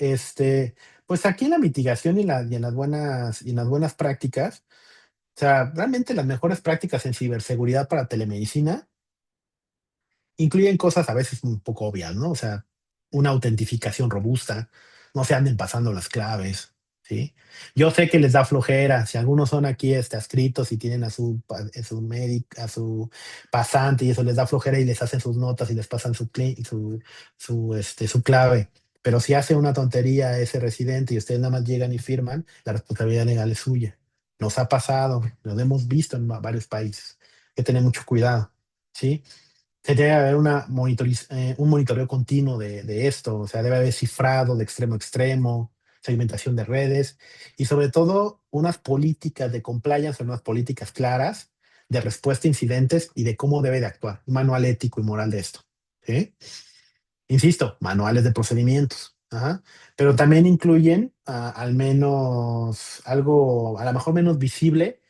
[SPEAKER 2] pues aquí en la mitigación y en las buenas prácticas, o sea, realmente las mejores prácticas en ciberseguridad para telemedicina incluyen cosas a veces un poco obvias, ¿no? O sea, una autentificación robusta, no se anden pasando las claves, ¿sí? Yo sé que les da flojera, si algunos son aquí adscritos y tienen a su médico, a su pasante y eso les da flojera y les hacen sus notas y les pasan su clave. Pero si hace una tontería ese residente y ustedes nada más llegan y firman, la responsabilidad legal es suya. Nos ha pasado, lo hemos visto en varios países. Hay que tener mucho cuidado, ¿sí? Se debe haber un monitoreo continuo de esto, o sea, debe haber cifrado de extremo a extremo, segmentación de redes y sobre todo unas políticas de compliance, unas políticas claras de respuesta a incidentes y de cómo debe de actuar, un manual ético y moral de esto. ¿Sí? Insisto, manuales de procedimientos. Ajá. Pero también incluyen al menos algo, a lo mejor menos visible,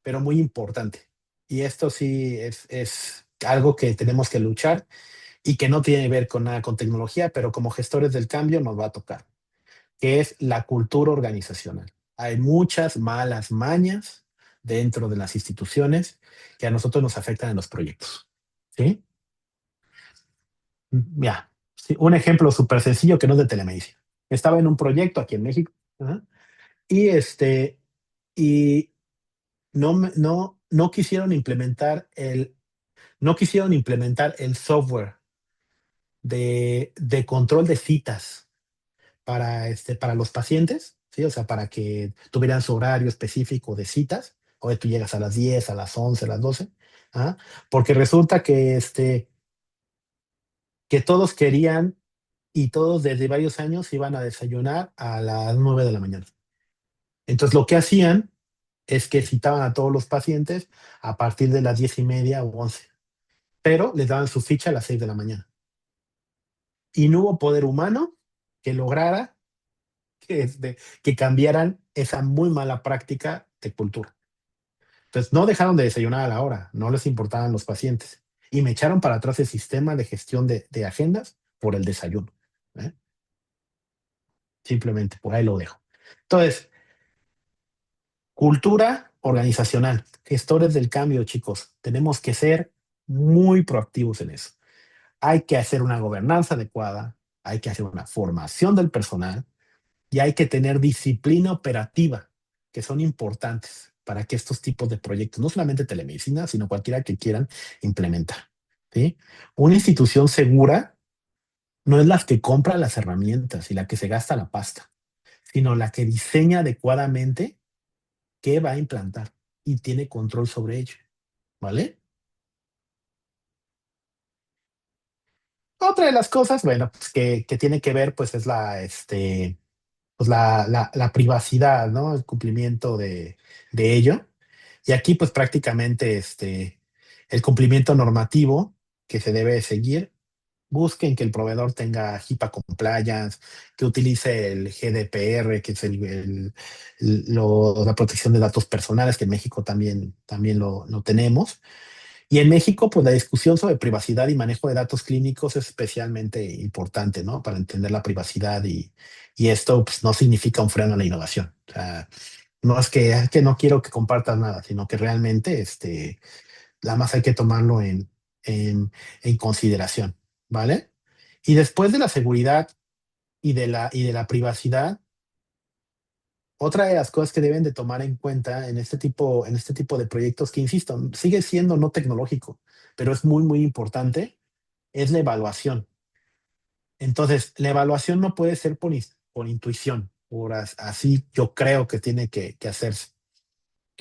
[SPEAKER 2] pero muy importante. Y esto sí es algo que tenemos que luchar y que no tiene que ver con nada con tecnología, pero como gestores del cambio nos va a tocar, que es la cultura organizacional. Hay muchas malas mañas dentro de las instituciones que a nosotros nos afectan en los proyectos. ¿Sí? Ya, sí, un ejemplo súper sencillo que no es de telemedicina. Estaba en un proyecto aquí en México, ajá, y y no quisieron implementar el software de control de citas para los pacientes, ¿sí? O sea, para que tuvieran su horario específico de citas, o tú llegas a las 10, a las 11, a las 12, ¿ah? Porque resulta que todos querían y todos desde varios años iban a desayunar a las 9 de la mañana. Entonces, lo que hacían es que citaban a todos los pacientes a partir de las 10:30 o 11, pero les daban su ficha a las 6 de la mañana. Y no hubo poder humano que lograra que cambiaran esa muy mala práctica de cultura. Entonces, no dejaron de desayunar a la hora, no les importaban los pacientes. Y me echaron para atrás el sistema de gestión de agendas por el desayuno. ¿Eh? Simplemente, por ahí lo dejo. Entonces, cultura organizacional, gestores del cambio, chicos, tenemos que ser muy proactivos en eso. Hay que hacer una gobernanza adecuada, hay que hacer una formación del personal y hay que tener disciplina operativa, que son importantes para que estos tipos de proyectos, no solamente telemedicina, sino cualquiera que quieran implementar. ¿Sí? Una institución segura no es la que compra las herramientas y la que se gasta la pasta, sino la que diseña adecuadamente qué va a implantar y tiene control sobre ello, ¿vale? Otra de las cosas, bueno, pues que tiene que ver, pues es pues la privacidad, ¿no? El cumplimiento de ello. Y aquí, pues prácticamente, el cumplimiento normativo que se debe seguir. Busquen que el proveedor tenga HIPAA compliance, que utilice el GDPR, que es la protección de datos personales, que en México también lo tenemos. Y en México, pues la discusión sobre privacidad y manejo de datos clínicos es especialmente importante, ¿no? Para entender la privacidad y esto pues, no significa un freno a la innovación. O sea, no es que no quiero que compartas nada, sino que realmente nada más hay que tomarlo en consideración, ¿vale? Y después de la seguridad y de la privacidad, Otra de las cosas que deben de tomar en cuenta en este tipo de proyectos, que insisto, sigue siendo no tecnológico, pero es muy, muy importante, es la evaluación. Entonces, la evaluación no puede ser por intuición, así yo creo que tiene que hacerse.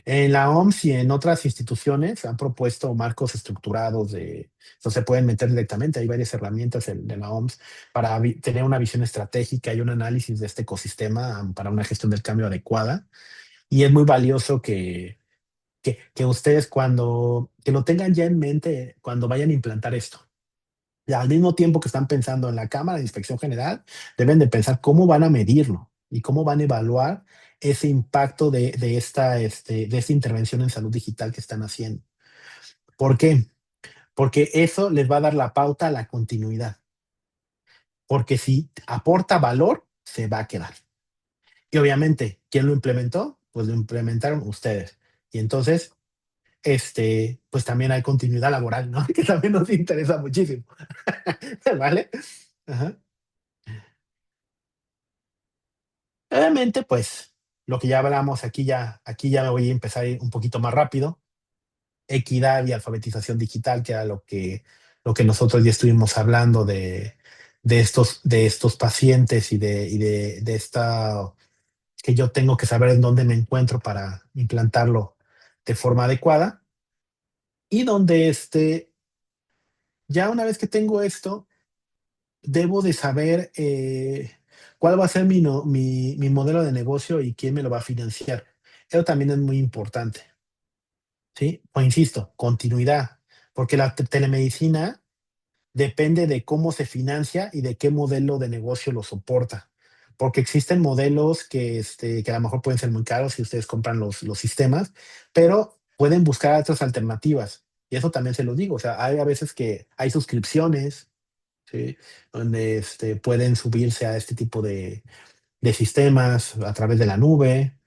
[SPEAKER 2] En la OMS y en otras instituciones han propuesto marcos estructurados eso se pueden meter directamente. Hay varias herramientas de la OMS para tener una visión estratégica y un análisis de este ecosistema para una gestión del cambio adecuada. Y es muy valioso que ustedes que lo tengan ya en mente cuando vayan a implantar esto. Y al mismo tiempo que están pensando en la Cámara de Inspección General, deben de pensar cómo van a medirlo y cómo van a evaluar ese impacto de esta intervención en salud digital que están haciendo. ¿Por qué? Porque eso les va a dar la pauta a la continuidad. Porque si aporta valor, se va a quedar. Y obviamente, ¿quién lo implementó? Pues lo implementaron ustedes. Y entonces, pues también hay continuidad laboral, ¿no? Que también nos interesa muchísimo. ¿Vale? Ajá. Obviamente, pues lo que ya hablamos aquí ya me voy a empezar a ir un poquito más rápido. Equidad y alfabetización digital, que era lo que nosotros ya estuvimos hablando de estos pacientes de esta, que yo tengo que saber en dónde me encuentro para implantarlo de forma adecuada. Y donde ya una vez que tengo esto, debo de saber cuál va a ser mi modelo de negocio y quién me lo va a financiar. Eso también es muy importante, ¿sí? O insisto, continuidad, porque la telemedicina depende de cómo se financia y de qué modelo de negocio lo soporta. Porque existen modelos que a lo mejor pueden ser muy caros si ustedes compran los sistemas, pero pueden buscar otras alternativas. Y eso también se los digo. O sea, hay a veces que hay suscripciones, ¿sí? Donde pueden subirse a este tipo de sistemas a través de la nube,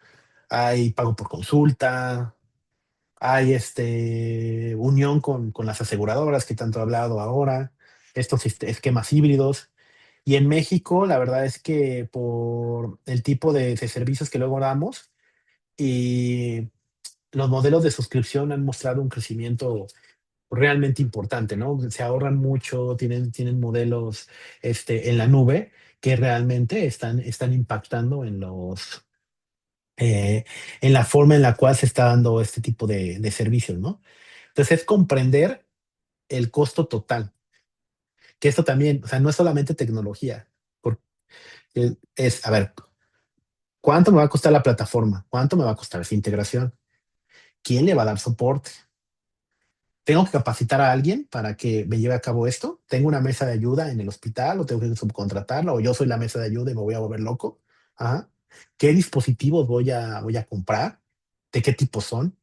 [SPEAKER 2] hay pago por consulta, hay unión con las aseguradoras que tanto he hablado ahora, estos esquemas híbridos. Y en México, la verdad es que por el tipo de servicios que luego damos y los modelos de suscripción han mostrado un crecimiento realmente importante, ¿no? Se ahorran mucho, tienen modelos en la nube que realmente están impactando en la forma en la cual se está dando este tipo de servicios, ¿no? Entonces es comprender el costo total, que esto también, o sea, no es solamente tecnología, porque a ver, ¿cuánto me va a costar la plataforma? ¿Cuánto me va a costar esa integración? ¿Quién le va a dar soporte? ¿Tengo que capacitar a alguien para que me lleve a cabo esto? ¿Tengo una mesa de ayuda en el hospital o tengo que subcontratarla o yo soy la mesa de ayuda y me voy a volver loco? Ajá. ¿Qué dispositivos voy a comprar? ¿De qué tipo son?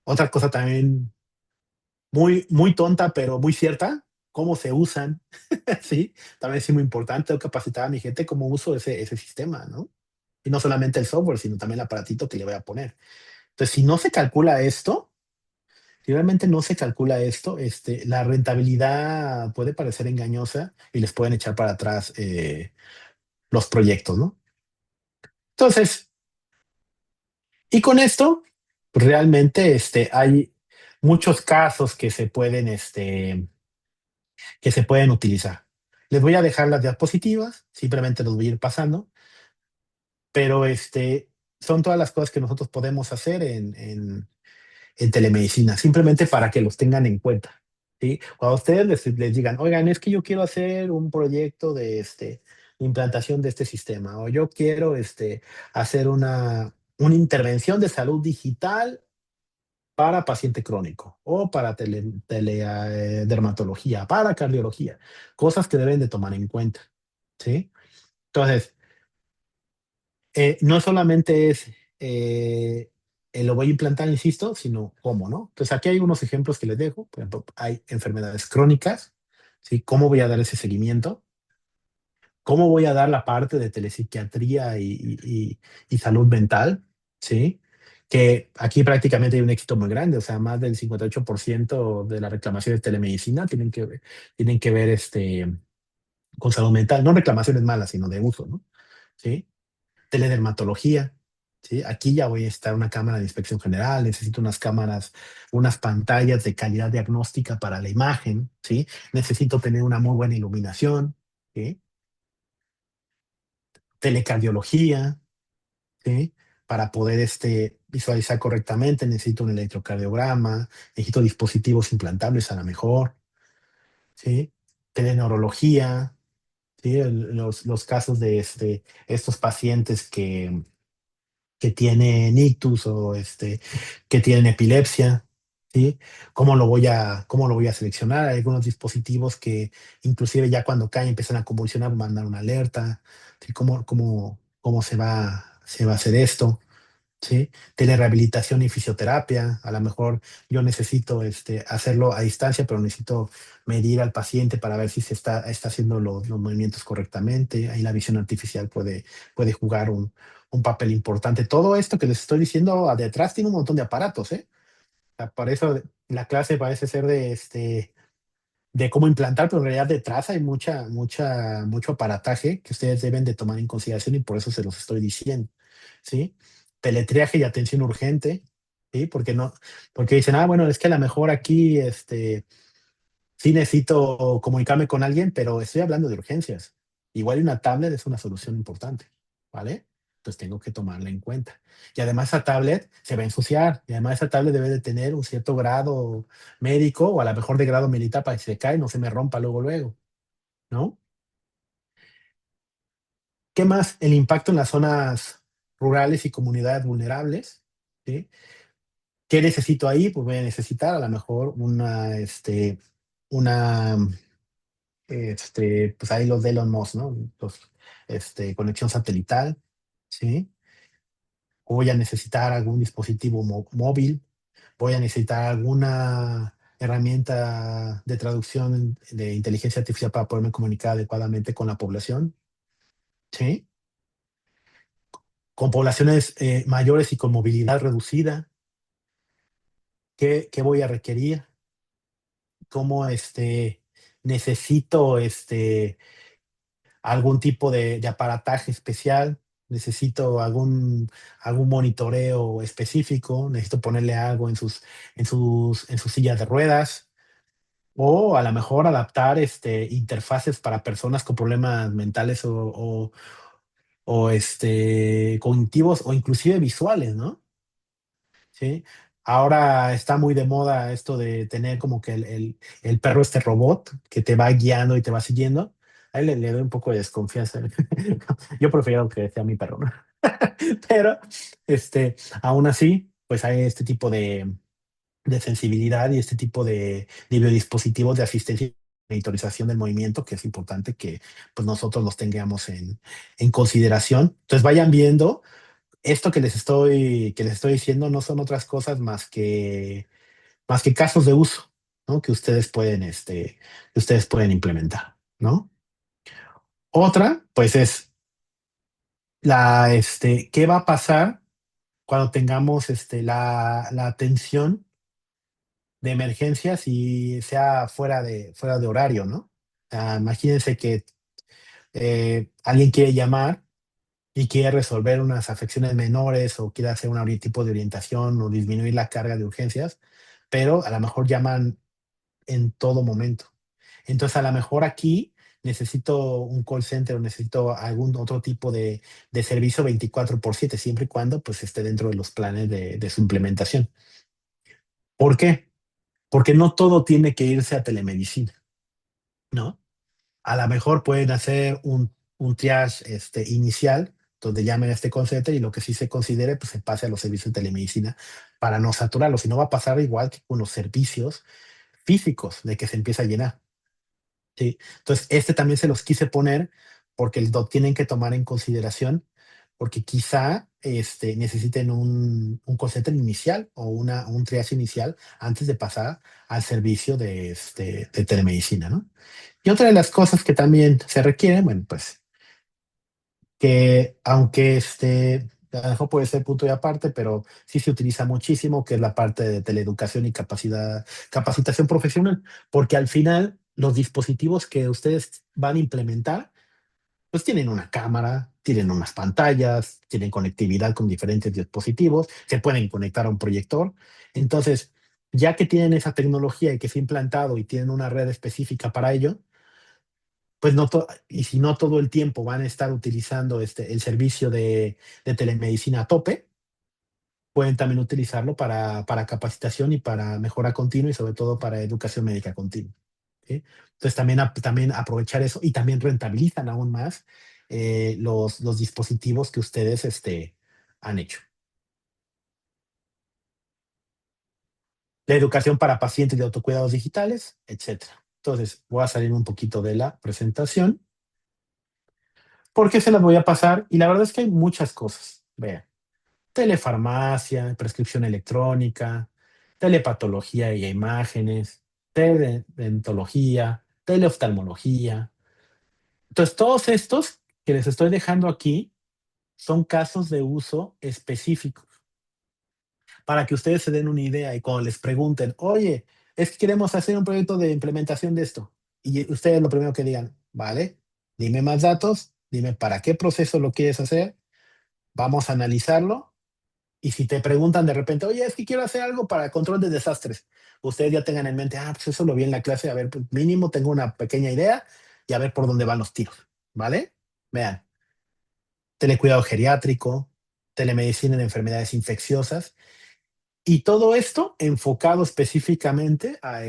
[SPEAKER 2] Otra cosa también muy, muy tonta, pero muy cierta, cómo se usan, ¿sí? También es muy importante, tengo que capacitar a mi gente cómo uso ese sistema, ¿no? Y no solamente el software, sino también el aparatito que le voy a poner. Entonces, si no se calcula esto, si realmente no se calcula esto, la rentabilidad puede parecer engañosa y les pueden echar para atrás los proyectos, ¿no? Entonces, y con esto, pues realmente hay muchos casos que se pueden utilizar. Les voy a dejar las diapositivas, simplemente los voy a ir pasando, pero son todas las cosas que nosotros podemos hacer en telemedicina, simplemente para que los tengan en cuenta. ¿Sí? Cuando ustedes les digan, oigan, es que yo quiero hacer un proyecto de implantación de este sistema, o yo quiero hacer una intervención de salud digital para paciente crónico, o para dermatología, para cardiología, cosas que deben de tomar en cuenta. ¿Sí? Entonces, no solamente es lo voy a implantar, insisto, sino cómo, ¿no? Entonces aquí hay unos ejemplos que les dejo. Por ejemplo, hay enfermedades crónicas, ¿sí? ¿Cómo voy a dar ese seguimiento? ¿Cómo voy a dar la parte de telepsiquiatría y salud mental? ¿Sí? Que aquí prácticamente hay un éxito muy grande, o sea, más del 58% de las reclamaciones de telemedicina tienen que ver con salud mental, no reclamaciones malas, sino de uso, ¿no? ¿Sí? Teledermatología. ¿sí? Aquí ya voy a estar una cámara de inspección general, necesito unas cámaras, unas pantallas de calidad diagnóstica para la imagen, ¿sí? Necesito tener una muy buena iluminación, ¿sí? Telecardiología, ¿sí? Para poder visualizar correctamente, necesito un electrocardiograma, necesito dispositivos implantables a lo mejor, ¿sí? Teleneurología, ¿sí? Los casos de estos pacientes que tienen ictus o que tienen epilepsia, ¿sí? Cómo lo voy a seleccionar? Hay algunos dispositivos que inclusive ya cuando caen empiezan a convulsionar, mandan una alerta, ¿sí? ¿Cómo se va a hacer esto? ¿Sí? Telerehabilitación y fisioterapia. A lo mejor yo necesito hacerlo a distancia, pero necesito medir al paciente para ver si está haciendo los movimientos correctamente. Ahí la visión artificial puede jugar un papel importante. Todo esto que les estoy diciendo detrás tiene un montón de aparatos, ¿eh? O sea, por eso la clase parece ser de cómo implantar, pero en realidad detrás hay mucho aparataje que ustedes deben de tomar en consideración y por eso se los estoy diciendo, ¿sí? Teletriaje y atención urgente, ¿sí? Porque dicen, bueno, es que a lo mejor aquí, sí necesito comunicarme con alguien, pero estoy hablando de urgencias. Igual una tablet es una solución importante, ¿vale? Entonces tengo que tomarla en cuenta. Y además esa tablet se va a ensuciar y además esa tablet debe de tener un cierto grado médico o a lo mejor de grado militar para que si se cae no se me rompa luego, ¿no? ¿Qué más? El impacto en las zonas rurales y comunidades vulnerables, ¿sí? ¿Qué necesito ahí? Pues voy a necesitar a lo mejor una pues ahí los de Elon Musk, ¿no? Conexión satelital, ¿sí? Voy a necesitar algún dispositivo móvil, voy a necesitar alguna herramienta de traducción de inteligencia artificial para poderme comunicar adecuadamente con la población, ¿sí? Con poblaciones mayores y con movilidad reducida, ¿qué voy a requerir? ¿Cómo necesito algún tipo de aparataje especial, necesito algún monitoreo específico, necesito ponerle algo en sus sillas de ruedas, o a lo mejor adaptar interfaces para personas con problemas mentales o cognitivos o inclusive visuales, ¿no? ¿Sí? Ahora está muy de moda esto de tener como que el perro robot que te va guiando y te va siguiendo. Ahí le doy un poco de desconfianza. Yo prefiero que sea mi perro, ¿no? Pero aún así, pues hay este tipo de sensibilidad y este tipo de biodispositivos de asistencia y monitorización del movimiento que es importante que pues nosotros los tengamos en consideración. Entonces vayan viendo esto que les estoy diciendo no son otras cosas más que casos de uso, ¿no? Que ustedes pueden implementar, ¿no? Otra, pues es ¿qué va a pasar cuando tengamos la atención de emergencias y sea fuera de horario, ¿no? Imagínense que alguien quiere llamar y quiere resolver unas afecciones menores o quiere hacer un tipo de orientación o disminuir la carga de urgencias, pero a lo mejor llaman en todo momento. Entonces, a lo mejor aquí necesito un call center o necesito algún otro tipo de servicio 24/7, siempre y cuando pues, esté dentro de los planes de su implementación. ¿Por qué? Porque no todo tiene que irse a telemedicina, ¿no? A lo mejor pueden hacer un triage inicial donde llamen a este call center y lo que sí se considere, pues se pase a los servicios de telemedicina para no saturarlos. Si no va a pasar igual que con los servicios físicos de que se empieza a llenar. ¿Sí? Entonces, también se los quise poner porque lo tienen que tomar en consideración porque quizá necesiten un call center inicial o un triage inicial antes de pasar al servicio de telemedicina, ¿no? Y otra de las cosas que también se requieren, bueno, pues que aunque a lo mejor puede ser punto y aparte, pero sí se utiliza muchísimo, que es la parte de teleeducación y capacitación profesional, porque al final los dispositivos que ustedes van a implementar pues tienen una cámara, tienen unas pantallas, tienen conectividad con diferentes dispositivos, se pueden conectar a un proyector. Entonces, ya que tienen esa tecnología y que se ha implantado y tienen una red específica para ello, pues y si no todo el tiempo van a estar utilizando el servicio de telemedicina a tope, pueden también utilizarlo para capacitación y para mejora continua y sobre todo para educación médica continua. ¿Sí? Entonces también aprovechar eso y también rentabilizan aún más los dispositivos que ustedes han hecho. La educación para pacientes de autocuidados digitales, etcétera. Entonces voy a salir un poquito de la presentación porque se las voy a pasar y la verdad es que hay muchas cosas. Vean, telefarmacia, prescripción electrónica, telepatología y imágenes, teledentología, teleoftalmología. Entonces, todos estos que les estoy dejando aquí son casos de uso específicos para que ustedes se den una idea y cuando les pregunten, oye, es que queremos hacer un proyecto de implementación de esto. Y ustedes lo primero que digan, vale, dime más datos, dime para qué proceso lo quieres hacer, vamos a analizarlo. Y si te preguntan de repente, oye, es que quiero hacer algo para control de desastres, ustedes ya tengan en mente, pues eso lo vi en la clase, a ver, pues mínimo tengo una pequeña idea y a ver por dónde van los tiros, ¿vale? Vean, telecuidado geriátrico, telemedicina en enfermedades infecciosas y todo esto enfocado específicamente a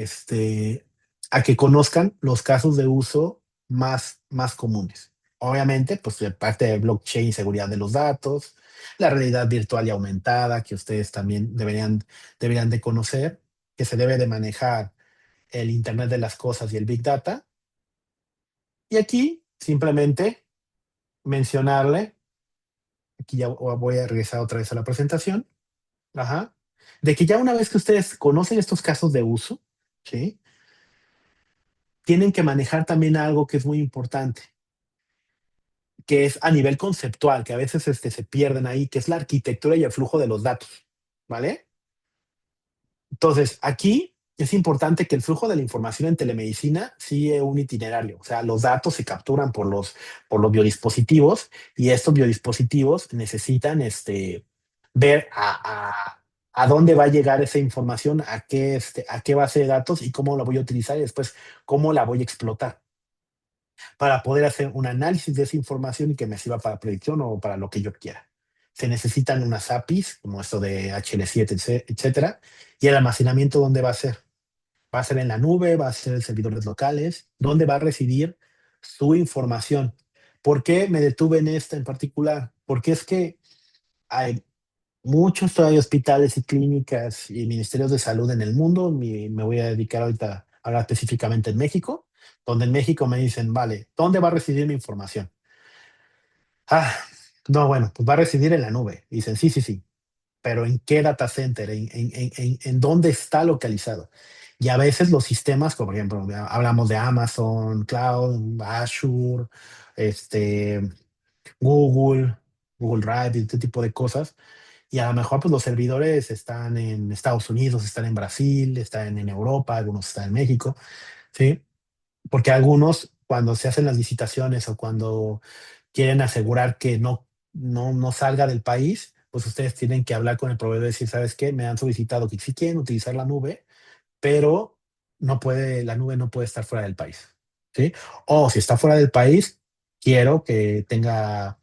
[SPEAKER 2] que conozcan los casos de uso más comunes. Obviamente, pues de parte de blockchain, seguridad de los datos, la realidad virtual y aumentada, que ustedes también deberían de conocer, que se debe de manejar el Internet de las cosas y el Big Data. Y aquí simplemente mencionarle, aquí ya voy a regresar otra vez a la presentación, ajá, de que ya una vez que ustedes conocen estos casos de uso, ¿sí? Tienen que manejar también algo que es muy importante, que es a nivel conceptual, que a veces se pierden ahí, que es la arquitectura y el flujo de los datos, ¿vale? Entonces, aquí es importante que el flujo de la información en telemedicina sigue un itinerario, o sea, los datos se capturan por los biodispositivos y estos biodispositivos necesitan ver a dónde va a llegar esa información, a qué base de datos y cómo la voy a utilizar y después cómo la voy a explotar para poder hacer un análisis de esa información y que me sirva para predicción o para lo que yo quiera. Se necesitan unas APIs, como esto de HL7, etcétera, y el almacenamiento, ¿dónde va a ser? Va a ser en la nube, va a ser en servidores locales, ¿dónde va a residir su información? ¿Por qué me detuve en esta en particular? Porque es que hay muchos todavía hospitales y clínicas y ministerios de salud en el mundo. Me voy a dedicar ahorita a hablar específicamente en México, donde en México me dicen, vale, ¿dónde va a residir mi información? Ah, no, bueno, pues va a residir en la nube. Dicen, sí, sí, sí, pero ¿en qué data center? ¿En dónde está localizado? Y a veces los sistemas, como por ejemplo, hablamos de Amazon, Cloud, Azure, este, Google, Google Drive, este tipo de cosas. Y a lo mejor pues los servidores están en Estados Unidos, están en Brasil, están en Europa, algunos están en México, ¿sí? Porque algunos cuando se hacen las licitaciones o cuando quieren asegurar que no salga del país, pues ustedes tienen que hablar con el proveedor y decir, ¿sabes qué? Me han solicitado que sí quieren utilizar la nube, pero la nube no puede estar fuera del país, ¿sí? O si está fuera del país, quiero que tenga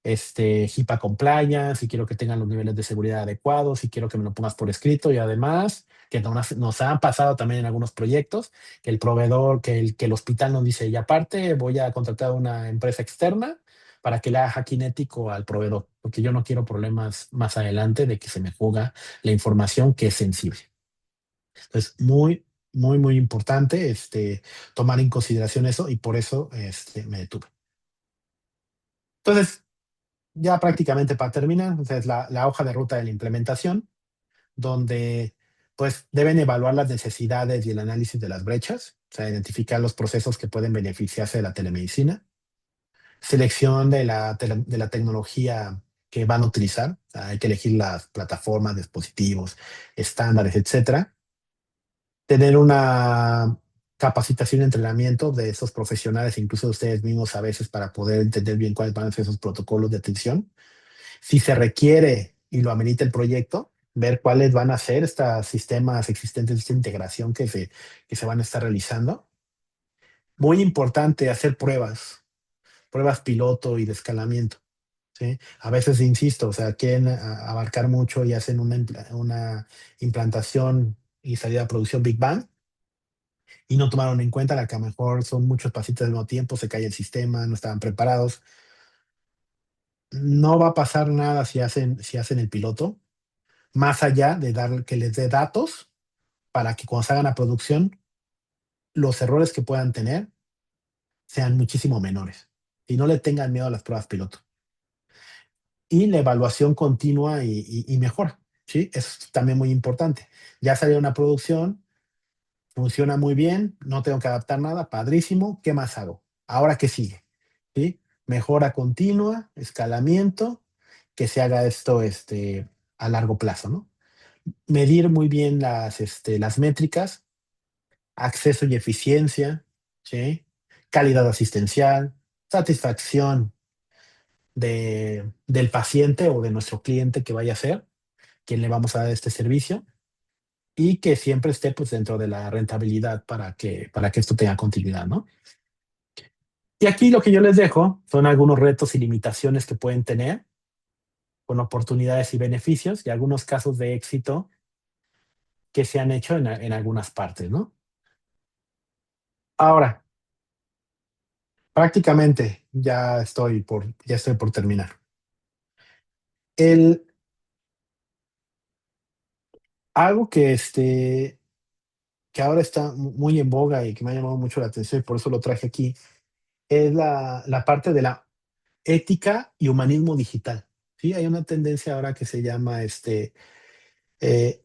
[SPEAKER 2] HIPAA compliance, y quiero que tengan los niveles de seguridad adecuados, y quiero que me lo pongas por escrito, y además que nos han pasado también en algunos proyectos, que el proveedor, que el hospital nos dice, y aparte voy a contratar a una empresa externa para que le haga hacking ético al proveedor, porque yo no quiero problemas más adelante de que se me fuga la información que es sensible. Entonces, muy, muy, muy importante tomar en consideración eso y por eso me detuve. Entonces, ya prácticamente para terminar, es la hoja de ruta de la implementación, donde pues deben evaluar las necesidades y el análisis de las brechas, o sea, identificar los procesos que pueden beneficiarse de la telemedicina, selección de la tecnología que van a utilizar, o sea, hay que elegir las plataformas, dispositivos, estándares, etcétera. Tener una capacitación y entrenamiento de esos profesionales, incluso de ustedes mismos a veces, para poder entender bien cuáles van a ser esos protocolos de atención. Si se requiere y lo amerita el proyecto, ver cuáles van a ser estos sistemas existentes, esta integración que se van a estar realizando. Muy importante hacer pruebas piloto y de escalamiento. ¿Sí? A veces, insisto, o sea, quieren abarcar mucho y hacen una implantación y salida a producción Big Bang y no tomaron en cuenta la que a lo mejor son muchos pasitos al mismo tiempo, se cae el sistema, no estaban preparados. No va a pasar nada si hacen el piloto, más allá de dar que les dé datos para que cuando salgan a producción, los errores que puedan tener sean muchísimo menores y no le tengan miedo a las pruebas piloto. Y la evaluación continua y mejora, ¿sí? Es también muy importante. Ya salió una producción, funciona muy bien, no tengo que adaptar nada, padrísimo, ¿qué más hago? ¿Ahora qué sigue? ¿Sí? Mejora continua, escalamiento, que se haga esto a largo plazo, ¿no? Medir muy bien las métricas, acceso y eficiencia, ¿sí? Calidad asistencial, satisfacción del paciente o de nuestro cliente que vaya a ser, quien le vamos a dar este servicio, y que siempre esté pues dentro de la rentabilidad para que esto tenga continuidad, ¿no? Y aquí lo que yo les dejo son algunos retos y limitaciones que pueden tener, con oportunidades y beneficios, y algunos casos de éxito que se han hecho en algunas partes, ¿no? Ahora, prácticamente ya estoy por terminar. Algo que ahora está muy en boga y que me ha llamado mucho la atención y por eso lo traje aquí, es la parte de la ética y humanismo digital. ¿Sí? Hay una tendencia ahora que se llama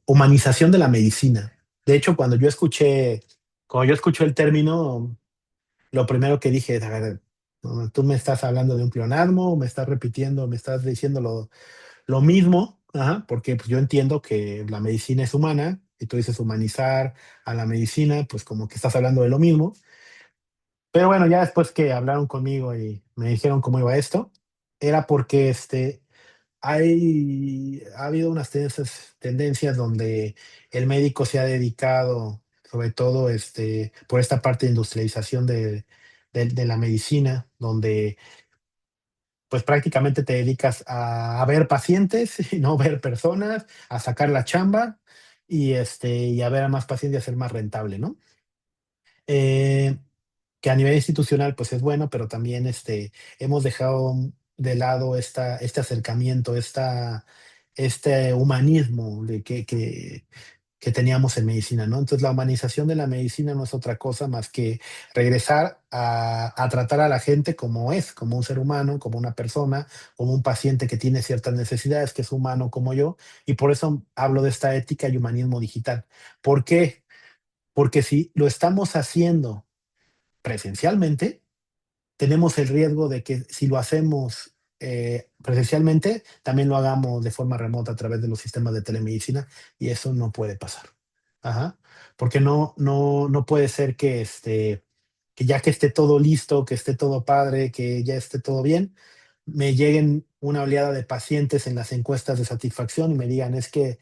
[SPEAKER 2] humanización de la medicina. De hecho, cuando yo escuché el término, lo primero que dije es, a ver, no, tú me estás hablando de un pleonasmo, me estás repitiendo, me estás diciendo lo mismo, ajá, porque pues, yo entiendo que la medicina es humana y tú dices humanizar a la medicina, pues como que estás hablando de lo mismo. Pero bueno, ya después que hablaron conmigo y me dijeron cómo iba esto, era porque ha habido unas tendencias donde el médico se ha dedicado, sobre todo por esta parte de industrialización de la medicina, donde pues prácticamente te dedicas a ver pacientes y no ver personas, a sacar la chamba y a ver a más pacientes y a ser más rentable, ¿no? Eh, que a nivel institucional pues es bueno, pero también hemos dejado de lado este acercamiento, este humanismo que teníamos en medicina, ¿no? Entonces la humanización de la medicina no es otra cosa más que regresar a tratar a la gente como es, como un ser humano, como una persona, como un paciente que tiene ciertas necesidades, que es humano como yo, y por eso hablo de esta ética y humanismo digital. ¿Por qué? Porque si lo estamos haciendo presencialmente, tenemos el riesgo de que si lo hacemos presencialmente, también lo hagamos de forma remota a través de los sistemas de telemedicina y eso no puede pasar. Ajá. Porque no puede ser que ya que esté todo listo, que esté todo padre, que ya esté todo bien, me lleguen una oleada de pacientes en las encuestas de satisfacción y me digan, es que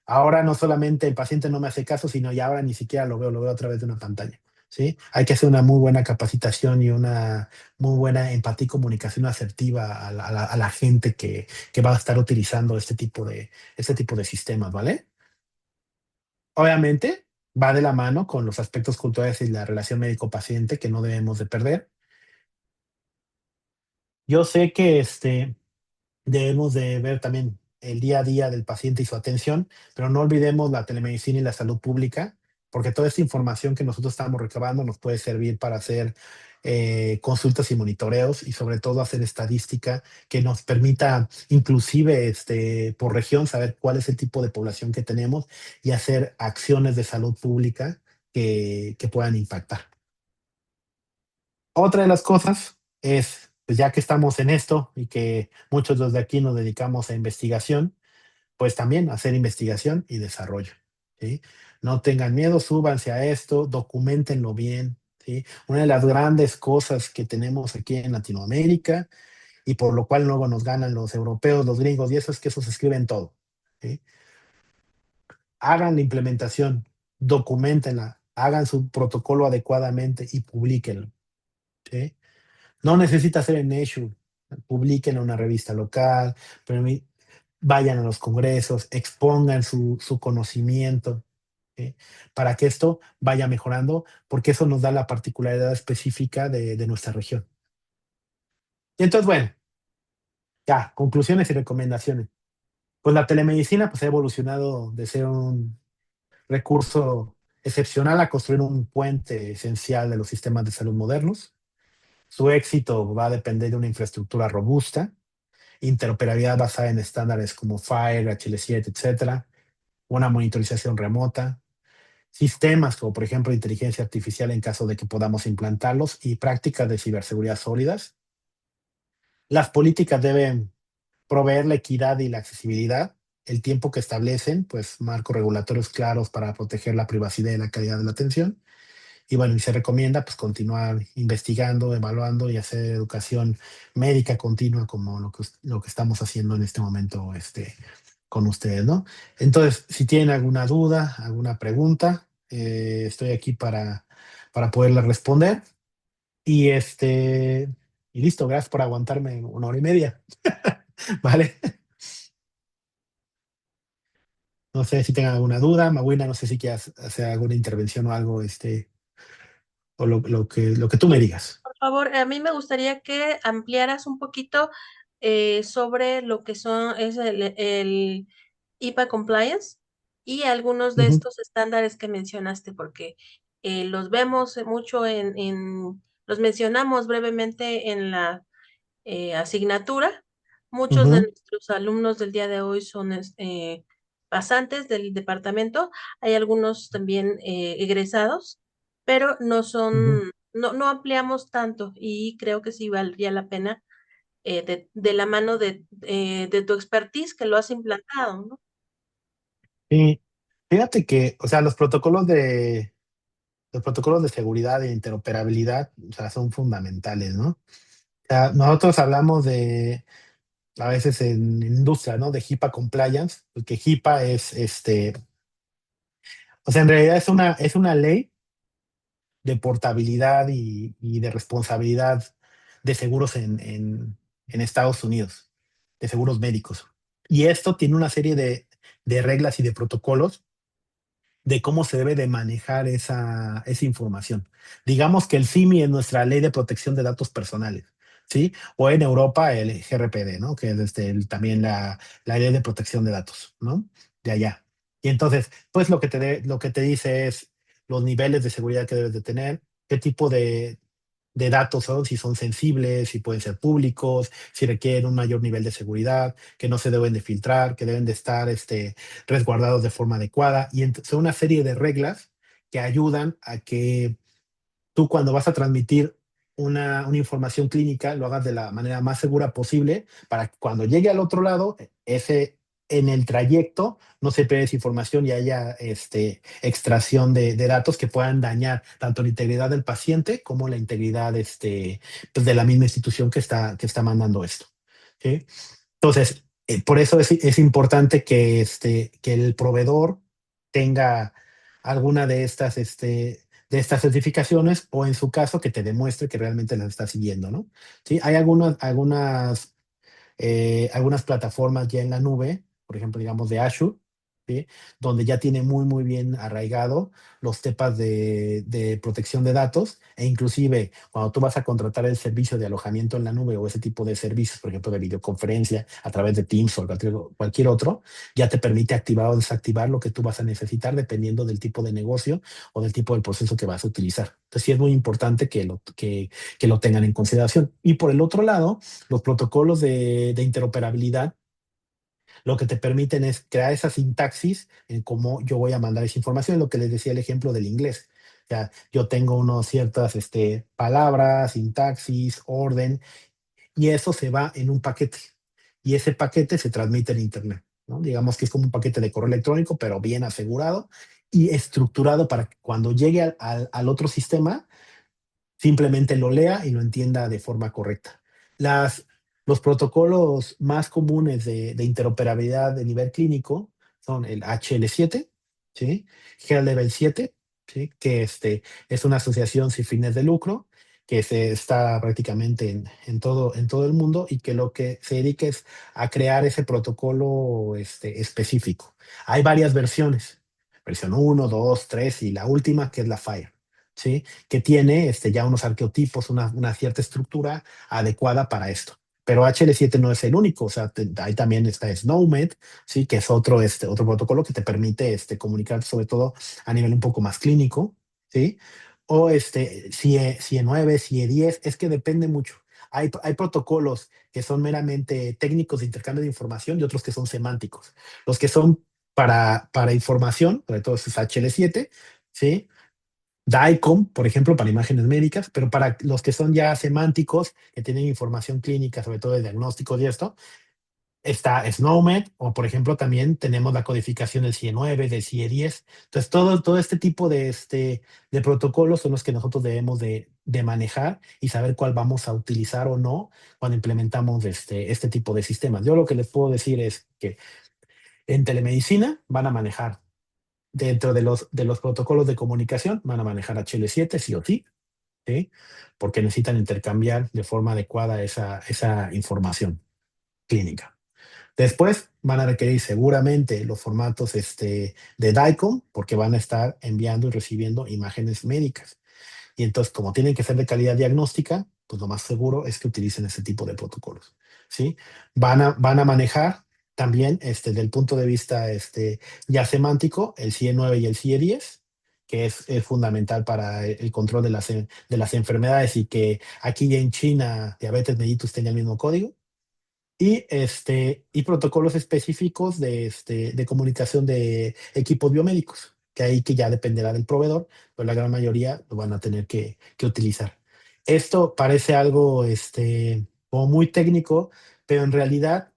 [SPEAKER 2] ahora no solamente el paciente no me hace caso, sino ya ahora ni siquiera lo veo a través de una pantalla. ¿Sí? Hay que hacer una muy buena capacitación y una muy buena empatía y comunicación asertiva a la gente que va a estar utilizando este tipo de sistemas, ¿vale? Obviamente va de la mano con los aspectos culturales y la relación médico-paciente que no debemos de perder. Yo sé que debemos de ver también el día a día del paciente y su atención, pero no olvidemos la telemedicina y la salud pública, porque toda esta información que nosotros estamos recabando nos puede servir para hacer consultas y monitoreos y sobre todo hacer estadística que nos permita inclusive por región saber cuál es el tipo de población que tenemos y hacer acciones de salud pública que puedan impactar. Otra de las cosas es, pues ya que estamos en esto y que muchos de los de aquí nos dedicamos a investigación, pues también hacer investigación y desarrollo. ¿sí? No tengan miedo, súbanse a esto, documentenlo bien, ¿sí? Una de las grandes cosas que tenemos aquí en Latinoamérica y por lo cual luego nos ganan los europeos, los gringos, y eso es que esos escriben todo, ¿sí? Hagan la implementación, documentenla, hagan su protocolo adecuadamente y publíquenlo, ¿sí? No necesita ser en issue, publiquen en una revista local, vayan a los congresos, expongan su conocimiento, ¿sí? Para que esto vaya mejorando, porque eso nos da la particularidad específica de nuestra región. Y entonces, bueno, ya, conclusiones y recomendaciones. Pues la telemedicina pues, ha evolucionado de ser un recurso excepcional a construir un puente esencial de los sistemas de salud modernos. Su éxito va a depender de una infraestructura robusta, interoperabilidad basada en estándares como FHIR, HL7, etcétera, una monitorización remota, sistemas como por ejemplo inteligencia artificial en caso de que podamos implantarlos y prácticas de ciberseguridad sólidas. Las políticas deben proveer la equidad y la accesibilidad, el tiempo que establecen, pues marcos regulatorios claros para proteger la privacidad y la calidad de la atención. Y bueno, y se recomienda pues continuar investigando, evaluando y hacer educación médica continua como lo que estamos haciendo en este momento con ustedes, ¿no? Entonces, si tienen alguna duda, alguna pregunta, estoy aquí para poderla responder. Y y listo, gracias por aguantarme 1 hora y media. ¿Vale? No sé si tengan alguna duda. Magwina, no sé si quieras hacer alguna intervención o algo, o lo que tú me digas.
[SPEAKER 1] Por favor, a mí me gustaría que ampliaras un poquito sobre lo que es el HIPAA compliance y algunos de
[SPEAKER 2] Ujú,
[SPEAKER 1] estos estándares que mencionaste, porque los vemos mucho los mencionamos brevemente en la asignatura. Muchos de
[SPEAKER 2] ujú,
[SPEAKER 1] nuestros alumnos del día de hoy son pasantes del departamento. Hay algunos también egresados, pero
[SPEAKER 2] ujú.
[SPEAKER 1] no ampliamos tanto y creo que sí valdría la pena de la mano de tu expertise que lo has implantado, ¿no?
[SPEAKER 2] Y fíjate que, o sea, los protocolos de seguridad e interoperabilidad, o sea, son fundamentales, ¿no? O sea, nosotros hablamos a veces en industria, ¿no? De HIPAA compliance, porque HIPAA o sea, en realidad es una ley de portabilidad y de responsabilidad de seguros en Estados Unidos, de seguros médicos. Y esto tiene una serie de reglas y de protocolos de cómo se debe de manejar esa información. Digamos que el CIMI es nuestra ley de protección de datos personales, ¿sí? O en Europa el GRPD, ¿no? Que es también la ley de protección de datos, ¿no? De allá. Y entonces, pues lo que te dice es los niveles de seguridad que debes de tener, qué tipo de datos son, si son sensibles, si pueden ser públicos, si requieren un mayor nivel de seguridad, que no se deben de filtrar, que deben de estar resguardados de forma adecuada. Y son una serie de reglas que ayudan a que tú cuando vas a transmitir una información clínica lo hagas de la manera más segura posible para que cuando llegue al otro lado, en el trayecto no se pierda esa información y haya extracción de datos que puedan dañar tanto la integridad del paciente como la integridad pues, de la misma institución que está mandando esto. ¿Sí? Entonces, por eso es importante que el proveedor tenga alguna de estas certificaciones o en su caso que te demuestre que realmente las está siguiendo, ¿no? Sí, hay algunas plataformas ya en la nube, por ejemplo, digamos de Azure, ¿sí? Donde ya tiene muy, muy bien arraigado los temas de protección de datos e inclusive cuando tú vas a contratar el servicio de alojamiento en la nube o ese tipo de servicios, por ejemplo, de videoconferencia a través de Teams o cualquier otro, ya te permite activar o desactivar lo que tú vas a necesitar dependiendo del tipo de negocio o del tipo del proceso que vas a utilizar. Entonces, sí es muy importante que lo tengan en consideración. Y por el otro lado, los protocolos de interoperabilidad lo que te permiten es crear esa sintaxis en cómo yo voy a mandar esa información, lo que les decía el ejemplo del inglés. O sea, yo tengo unas ciertas palabras, sintaxis, orden, y eso se va en un paquete. Y ese paquete se transmite en Internet. ¿no? Digamos que es como un paquete de correo electrónico, pero bien asegurado y estructurado para que cuando llegue al otro sistema, simplemente lo lea y lo entienda de forma correcta. Los protocolos más comunes de interoperabilidad de nivel clínico son el HL7, ¿sí? G-Level 7, ¿sí? Que es una asociación sin fines de lucro que está prácticamente en todo el mundo y que lo que se dedica es a crear ese protocolo específico. Hay varias versiones, versión 1, 2, 3 y la última que es la FHIR, ¿sí? Que tiene ya unos arqueotipos, una cierta estructura adecuada para esto. Pero HL7 no es el único, o sea, ahí también está SNOMED, ¿sí? Que es otro protocolo que te permite comunicar sobre todo a nivel un poco más clínico, ¿sí? O CIE9, CIE10, es que depende mucho. Hay protocolos que son meramente técnicos de intercambio de información y otros que son semánticos. Los que son para información, sobre todo es HL7, ¿sí? DICOM, por ejemplo, para imágenes médicas, pero para los que son ya semánticos, que tienen información clínica, sobre todo de diagnósticos y esto, está SNOMED, o por ejemplo también tenemos la codificación del CIE9, del CIE10. Entonces, todo este tipo de protocolos son los que nosotros debemos de manejar y saber cuál vamos a utilizar o no cuando implementamos este tipo de sistemas. Yo lo que les puedo decir es que en telemedicina van a manejar dentro de los protocolos de comunicación, van a manejar HL7 sí o sí, ¿sí? Porque necesitan intercambiar de forma adecuada esa información clínica. Después van a requerir seguramente los formatos de DICOM, porque van a estar enviando y recibiendo imágenes médicas. Y entonces, como tienen que ser de calidad diagnóstica, pues lo más seguro es que utilicen ese tipo de protocolos, ¿sí? Van a manejar también, del punto de vista ya semántico, el CIE9 y el CIE10, que es fundamental para el control de las enfermedades y que aquí ya en China, diabetes mellitus tenía el mismo código y protocolos específicos de comunicación de equipos biomédicos, que ahí que ya dependerá del proveedor, pero la gran mayoría lo van a tener que utilizar. Esto parece algo como muy técnico, pero en realidad,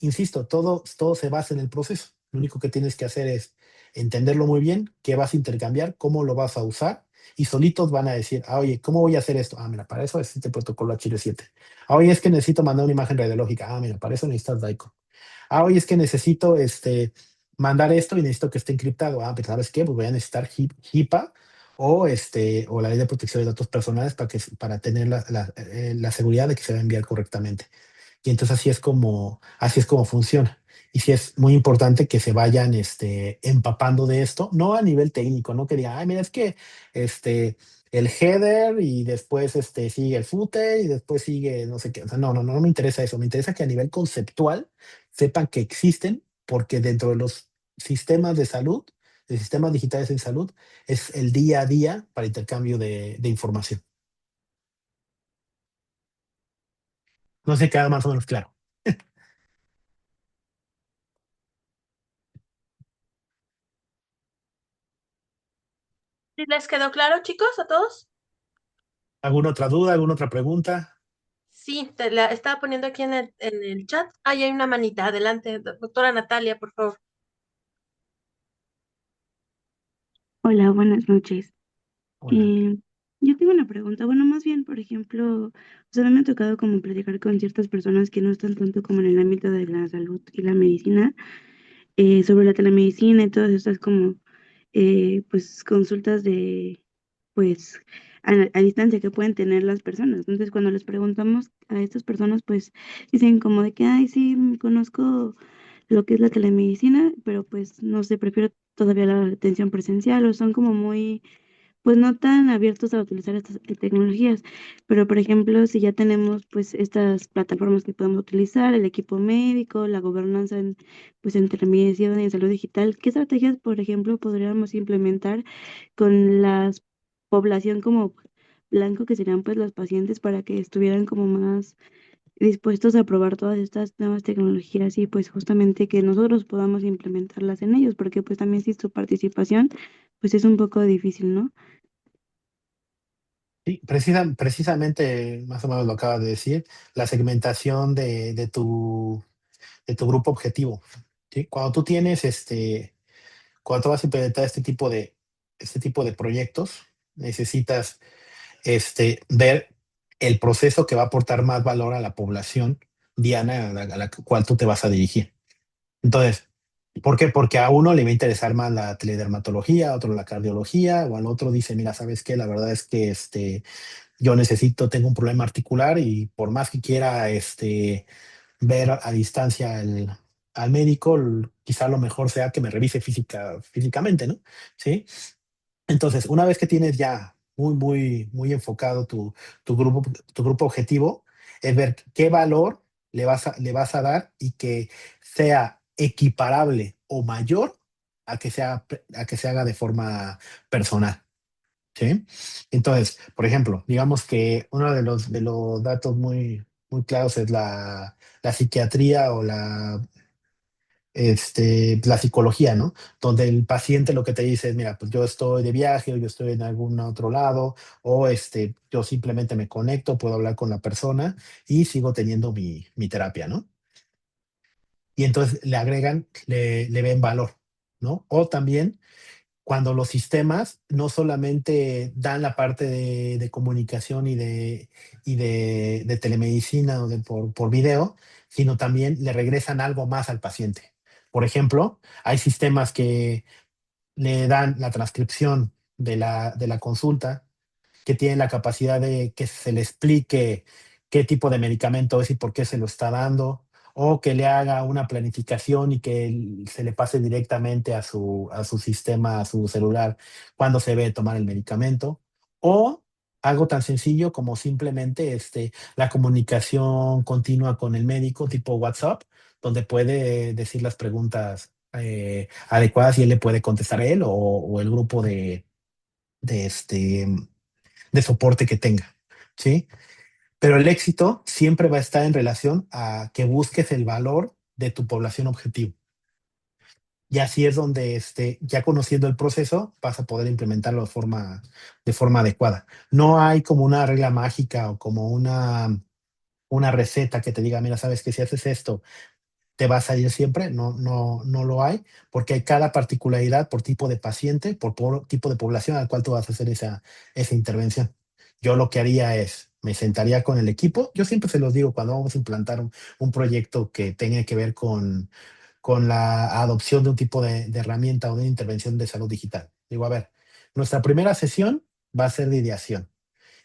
[SPEAKER 2] insisto, todo se basa en el proceso. Lo único que tienes que hacer es entenderlo muy bien, qué vas a intercambiar, cómo lo vas a usar, y solitos van a decir, oye, ¿cómo voy a hacer esto? Mira, para eso es este protocolo HL7. Oye, es que necesito mandar una imagen radiológica. Mira, para eso necesitas DICOM. Oye, es que necesito mandar esto y necesito que esté encriptado. Pues ¿sabes qué? Pues voy a necesitar HIPAA o la ley de protección de datos personales para tener la seguridad de que se va a enviar correctamente. Y entonces así es como funciona. Y sí es muy importante que se vayan empapando de esto, no a nivel técnico, no que digan, mira, es que el header y después sigue el footer y después sigue no sé qué. O sea, no me interesa eso. Me interesa que a nivel conceptual sepan que existen porque dentro de los sistemas de salud, de sistemas digitales en salud, es el día a día para intercambio de información. No sé, queda más o menos claro.
[SPEAKER 1] ¿Sí les quedó claro, chicos, a todos?
[SPEAKER 2] ¿Alguna otra duda, alguna otra pregunta?
[SPEAKER 1] Sí, te la estaba poniendo aquí en el chat. Ahí hay una manita. Adelante, doctora Natalia, por favor.
[SPEAKER 3] Hola, buenas noches.
[SPEAKER 2] Hola.
[SPEAKER 3] Eh, yo tengo una pregunta. Bueno, más bien, por ejemplo, o sea, me ha tocado como platicar con ciertas personas que no están tanto como en el ámbito de la salud y la medicina, sobre la telemedicina y todas estas como, pues, consultas de, pues, a distancia que pueden tener las personas. Entonces, cuando les preguntamos a estas personas, pues, dicen como de que, ay, sí, conozco lo que es la telemedicina, pero pues no sé, prefiero todavía la atención presencial o son como muy, pues no tan abiertos a utilizar estas tecnologías. Pero por ejemplo, si ya tenemos pues estas plataformas que podemos utilizar, el equipo médico, la gobernanza en, pues en telemedicina y en salud digital, ¿qué estrategias, por ejemplo, podríamos implementar con la población como blanco, que serían pues los pacientes, para que estuvieran como más dispuestos a probar todas estas nuevas tecnologías y pues justamente que nosotros podamos implementarlas en ellos, porque pues también si su participación pues es un poco difícil, ¿no?
[SPEAKER 2] Sí, precisamente, más o menos lo acabas de decir, la segmentación de tu grupo objetivo. ¿sí? Cuando tú vas a implementar este tipo de proyectos, necesitas ver el proceso que va a aportar más valor a la población diana a la cual tú te vas a dirigir. Entonces, ¿por qué? Porque a uno le va a interesar más la teledermatología, a otro la cardiología, o al otro dice, mira, ¿sabes qué? La verdad es que yo tengo un problema articular y por más que quiera ver a distancia al médico, quizá lo mejor sea que me revise físicamente, ¿no? ¿Sí? Entonces, una vez que tienes ya muy enfocado tu grupo objetivo, es ver qué valor le vas a dar y que sea equiparable o mayor a que se haga de forma personal. ¿Sí? Entonces, por ejemplo, digamos que uno de los datos muy claros es la psiquiatría o la psicología, ¿no? Donde el paciente lo que te dice es, mira, pues yo estoy de viaje o yo estoy en algún otro lado o yo simplemente me conecto, puedo hablar con la persona y sigo teniendo mi terapia, ¿no? Y entonces le ven valor, ¿no? O también cuando los sistemas no solamente dan la parte de comunicación de telemedicina o por video, sino también le regresan algo más al paciente. Por ejemplo, hay sistemas que le dan la transcripción de la consulta, que tienen la capacidad de que se le explique qué tipo de medicamento es y por qué se lo está dando, o que le haga una planificación y que se le pase directamente a su sistema, a su celular, cuando se debe tomar el medicamento, o algo tan sencillo como simplemente la comunicación continua con el médico tipo WhatsApp, donde puede decir las preguntas adecuadas y él le puede contestar a él o el grupo de, este, de soporte que tenga, ¿sí? Pero el éxito siempre va a estar en relación a que busques el valor de tu población objetivo. Y así es donde, ya conociendo el proceso, vas a poder implementarlo de forma adecuada. No hay como una regla mágica o como una receta que te diga, mira, sabes que si haces esto, te va a salir siempre. No lo hay, porque hay cada particularidad por tipo de paciente, por tipo de población al cual tú vas a hacer esa intervención. Yo lo que haría es, me sentaría con el equipo. Yo siempre se los digo cuando vamos a implantar un proyecto que tenga que ver con la adopción de un tipo de herramienta o de intervención de salud digital. Digo, a ver, nuestra primera sesión va a ser de ideación.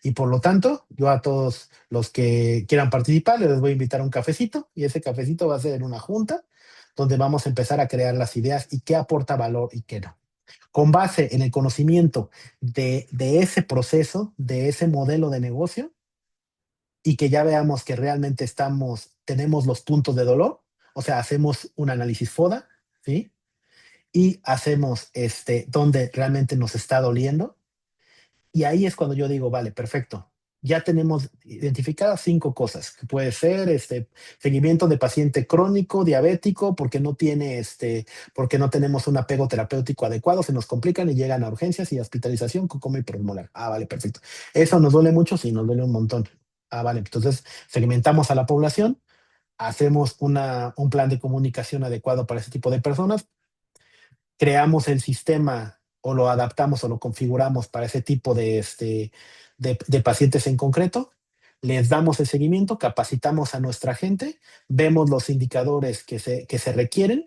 [SPEAKER 2] Y por lo tanto, yo a todos los que quieran participar les voy a invitar a un cafecito y ese cafecito va a ser en una junta donde vamos a empezar a crear las ideas y qué aporta valor y qué no. Con base en el conocimiento de ese proceso, de ese modelo de negocio y que ya veamos que realmente tenemos los puntos de dolor, o sea, hacemos un análisis FODA, ¿sí? Y hacemos donde realmente nos está doliendo. Y ahí es cuando yo digo, vale, perfecto. Ya tenemos identificadas 5 cosas, que puede ser seguimiento de paciente crónico, diabético, porque no tenemos un apego terapéutico adecuado, se nos complican y llegan a urgencias y hospitalización con coma hipermolar. Ah, vale, perfecto. ¿Eso nos duele mucho? Sí, nos duele un montón. Ah, vale. Entonces, segmentamos a la población, hacemos un plan de comunicación adecuado para ese tipo de personas, creamos el sistema o lo adaptamos o lo configuramos para ese tipo de pacientes en concreto, les damos el seguimiento, capacitamos a nuestra gente, vemos los indicadores que se requieren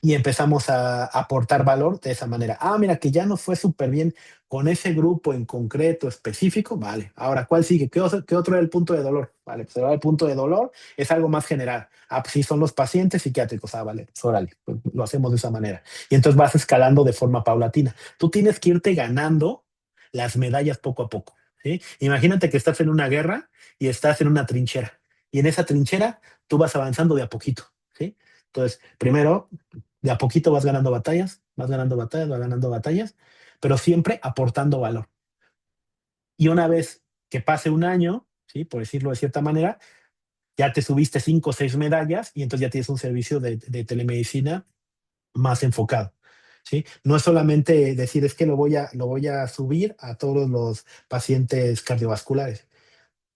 [SPEAKER 2] y empezamos a aportar valor de esa manera. Ah, mira, que ya nos fue súper bien con ese grupo en concreto, específico. Vale, ahora, ¿cuál sigue? Qué otro era el punto de dolor? Vale, pues ahora el punto de dolor es algo más general. Ah, pues sí, son los pacientes psiquiátricos. Ah, vale, pues órale, pues lo hacemos de esa manera. Y entonces vas escalando de forma paulatina. Tú tienes que irte ganando las medallas poco a poco, ¿sí? Imagínate que estás en una guerra y estás en una trinchera. Y en esa trinchera tú vas avanzando de a poquito, ¿sí? Entonces, primero de a poquito vas ganando batallas, vas ganando batallas, pero siempre aportando valor. Y una vez que pase un año, ¿sí? Por decirlo de cierta manera, ya te subiste 5 o 6 medallas y entonces ya tienes un servicio de telemedicina más enfocado. ¿Sí? No es solamente decir es que lo voy a subir a todos los pacientes cardiovasculares,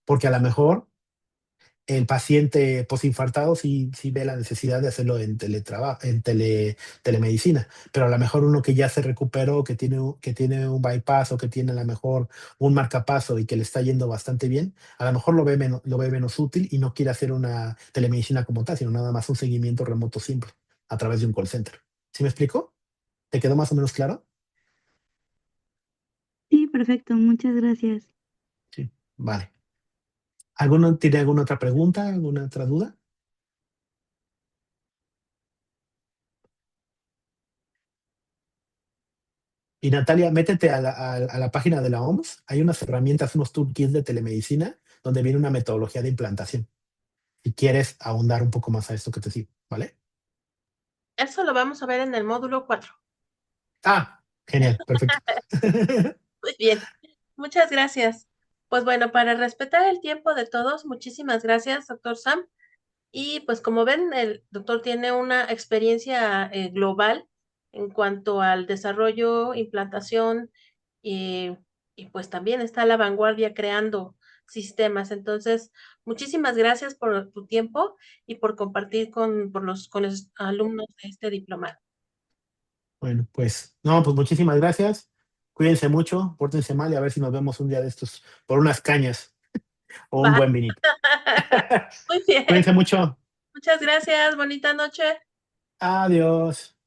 [SPEAKER 2] porque a lo mejor el paciente posinfartado sí ve la necesidad de hacerlo en telemedicina, pero a lo mejor uno que ya se recuperó, que tiene un bypass o que tiene a lo mejor un marcapaso y que le está yendo bastante bien, a lo mejor lo ve menos útil y no quiere hacer una telemedicina como tal, sino nada más un seguimiento remoto simple a través de un call center. ¿Sí me explico? ¿Te quedó más o menos claro?
[SPEAKER 3] Sí, perfecto, muchas gracias.
[SPEAKER 2] Sí, vale. ¿Tiene alguna otra pregunta, alguna otra duda? Y Natalia, métete a la página de la OMS. Hay unas herramientas, unos toolkits de telemedicina donde viene una metodología de implantación. Si quieres ahondar un poco más a esto que te digo, ¿vale?
[SPEAKER 1] Eso lo vamos a ver en el módulo 4.
[SPEAKER 2] Ah, genial, perfecto.
[SPEAKER 1] Muy bien, muchas gracias. Pues bueno, para respetar el tiempo de todos, muchísimas gracias, doctor Sam. Y pues como ven, el doctor tiene una experiencia global en cuanto al desarrollo, implantación y, y pues también está a la vanguardia creando sistemas. Entonces, muchísimas gracias por tu tiempo y por compartir con los alumnos de este diplomado.
[SPEAKER 2] Bueno, pues, no, pues muchísimas gracias. Cuídense mucho, pórtense mal y a ver si nos vemos un día de estos por unas cañas o un
[SPEAKER 1] Va.
[SPEAKER 2] buen vinito.
[SPEAKER 1] Muy bien.
[SPEAKER 2] Cuídense mucho.
[SPEAKER 1] Muchas gracias. Bonita noche.
[SPEAKER 2] Adiós.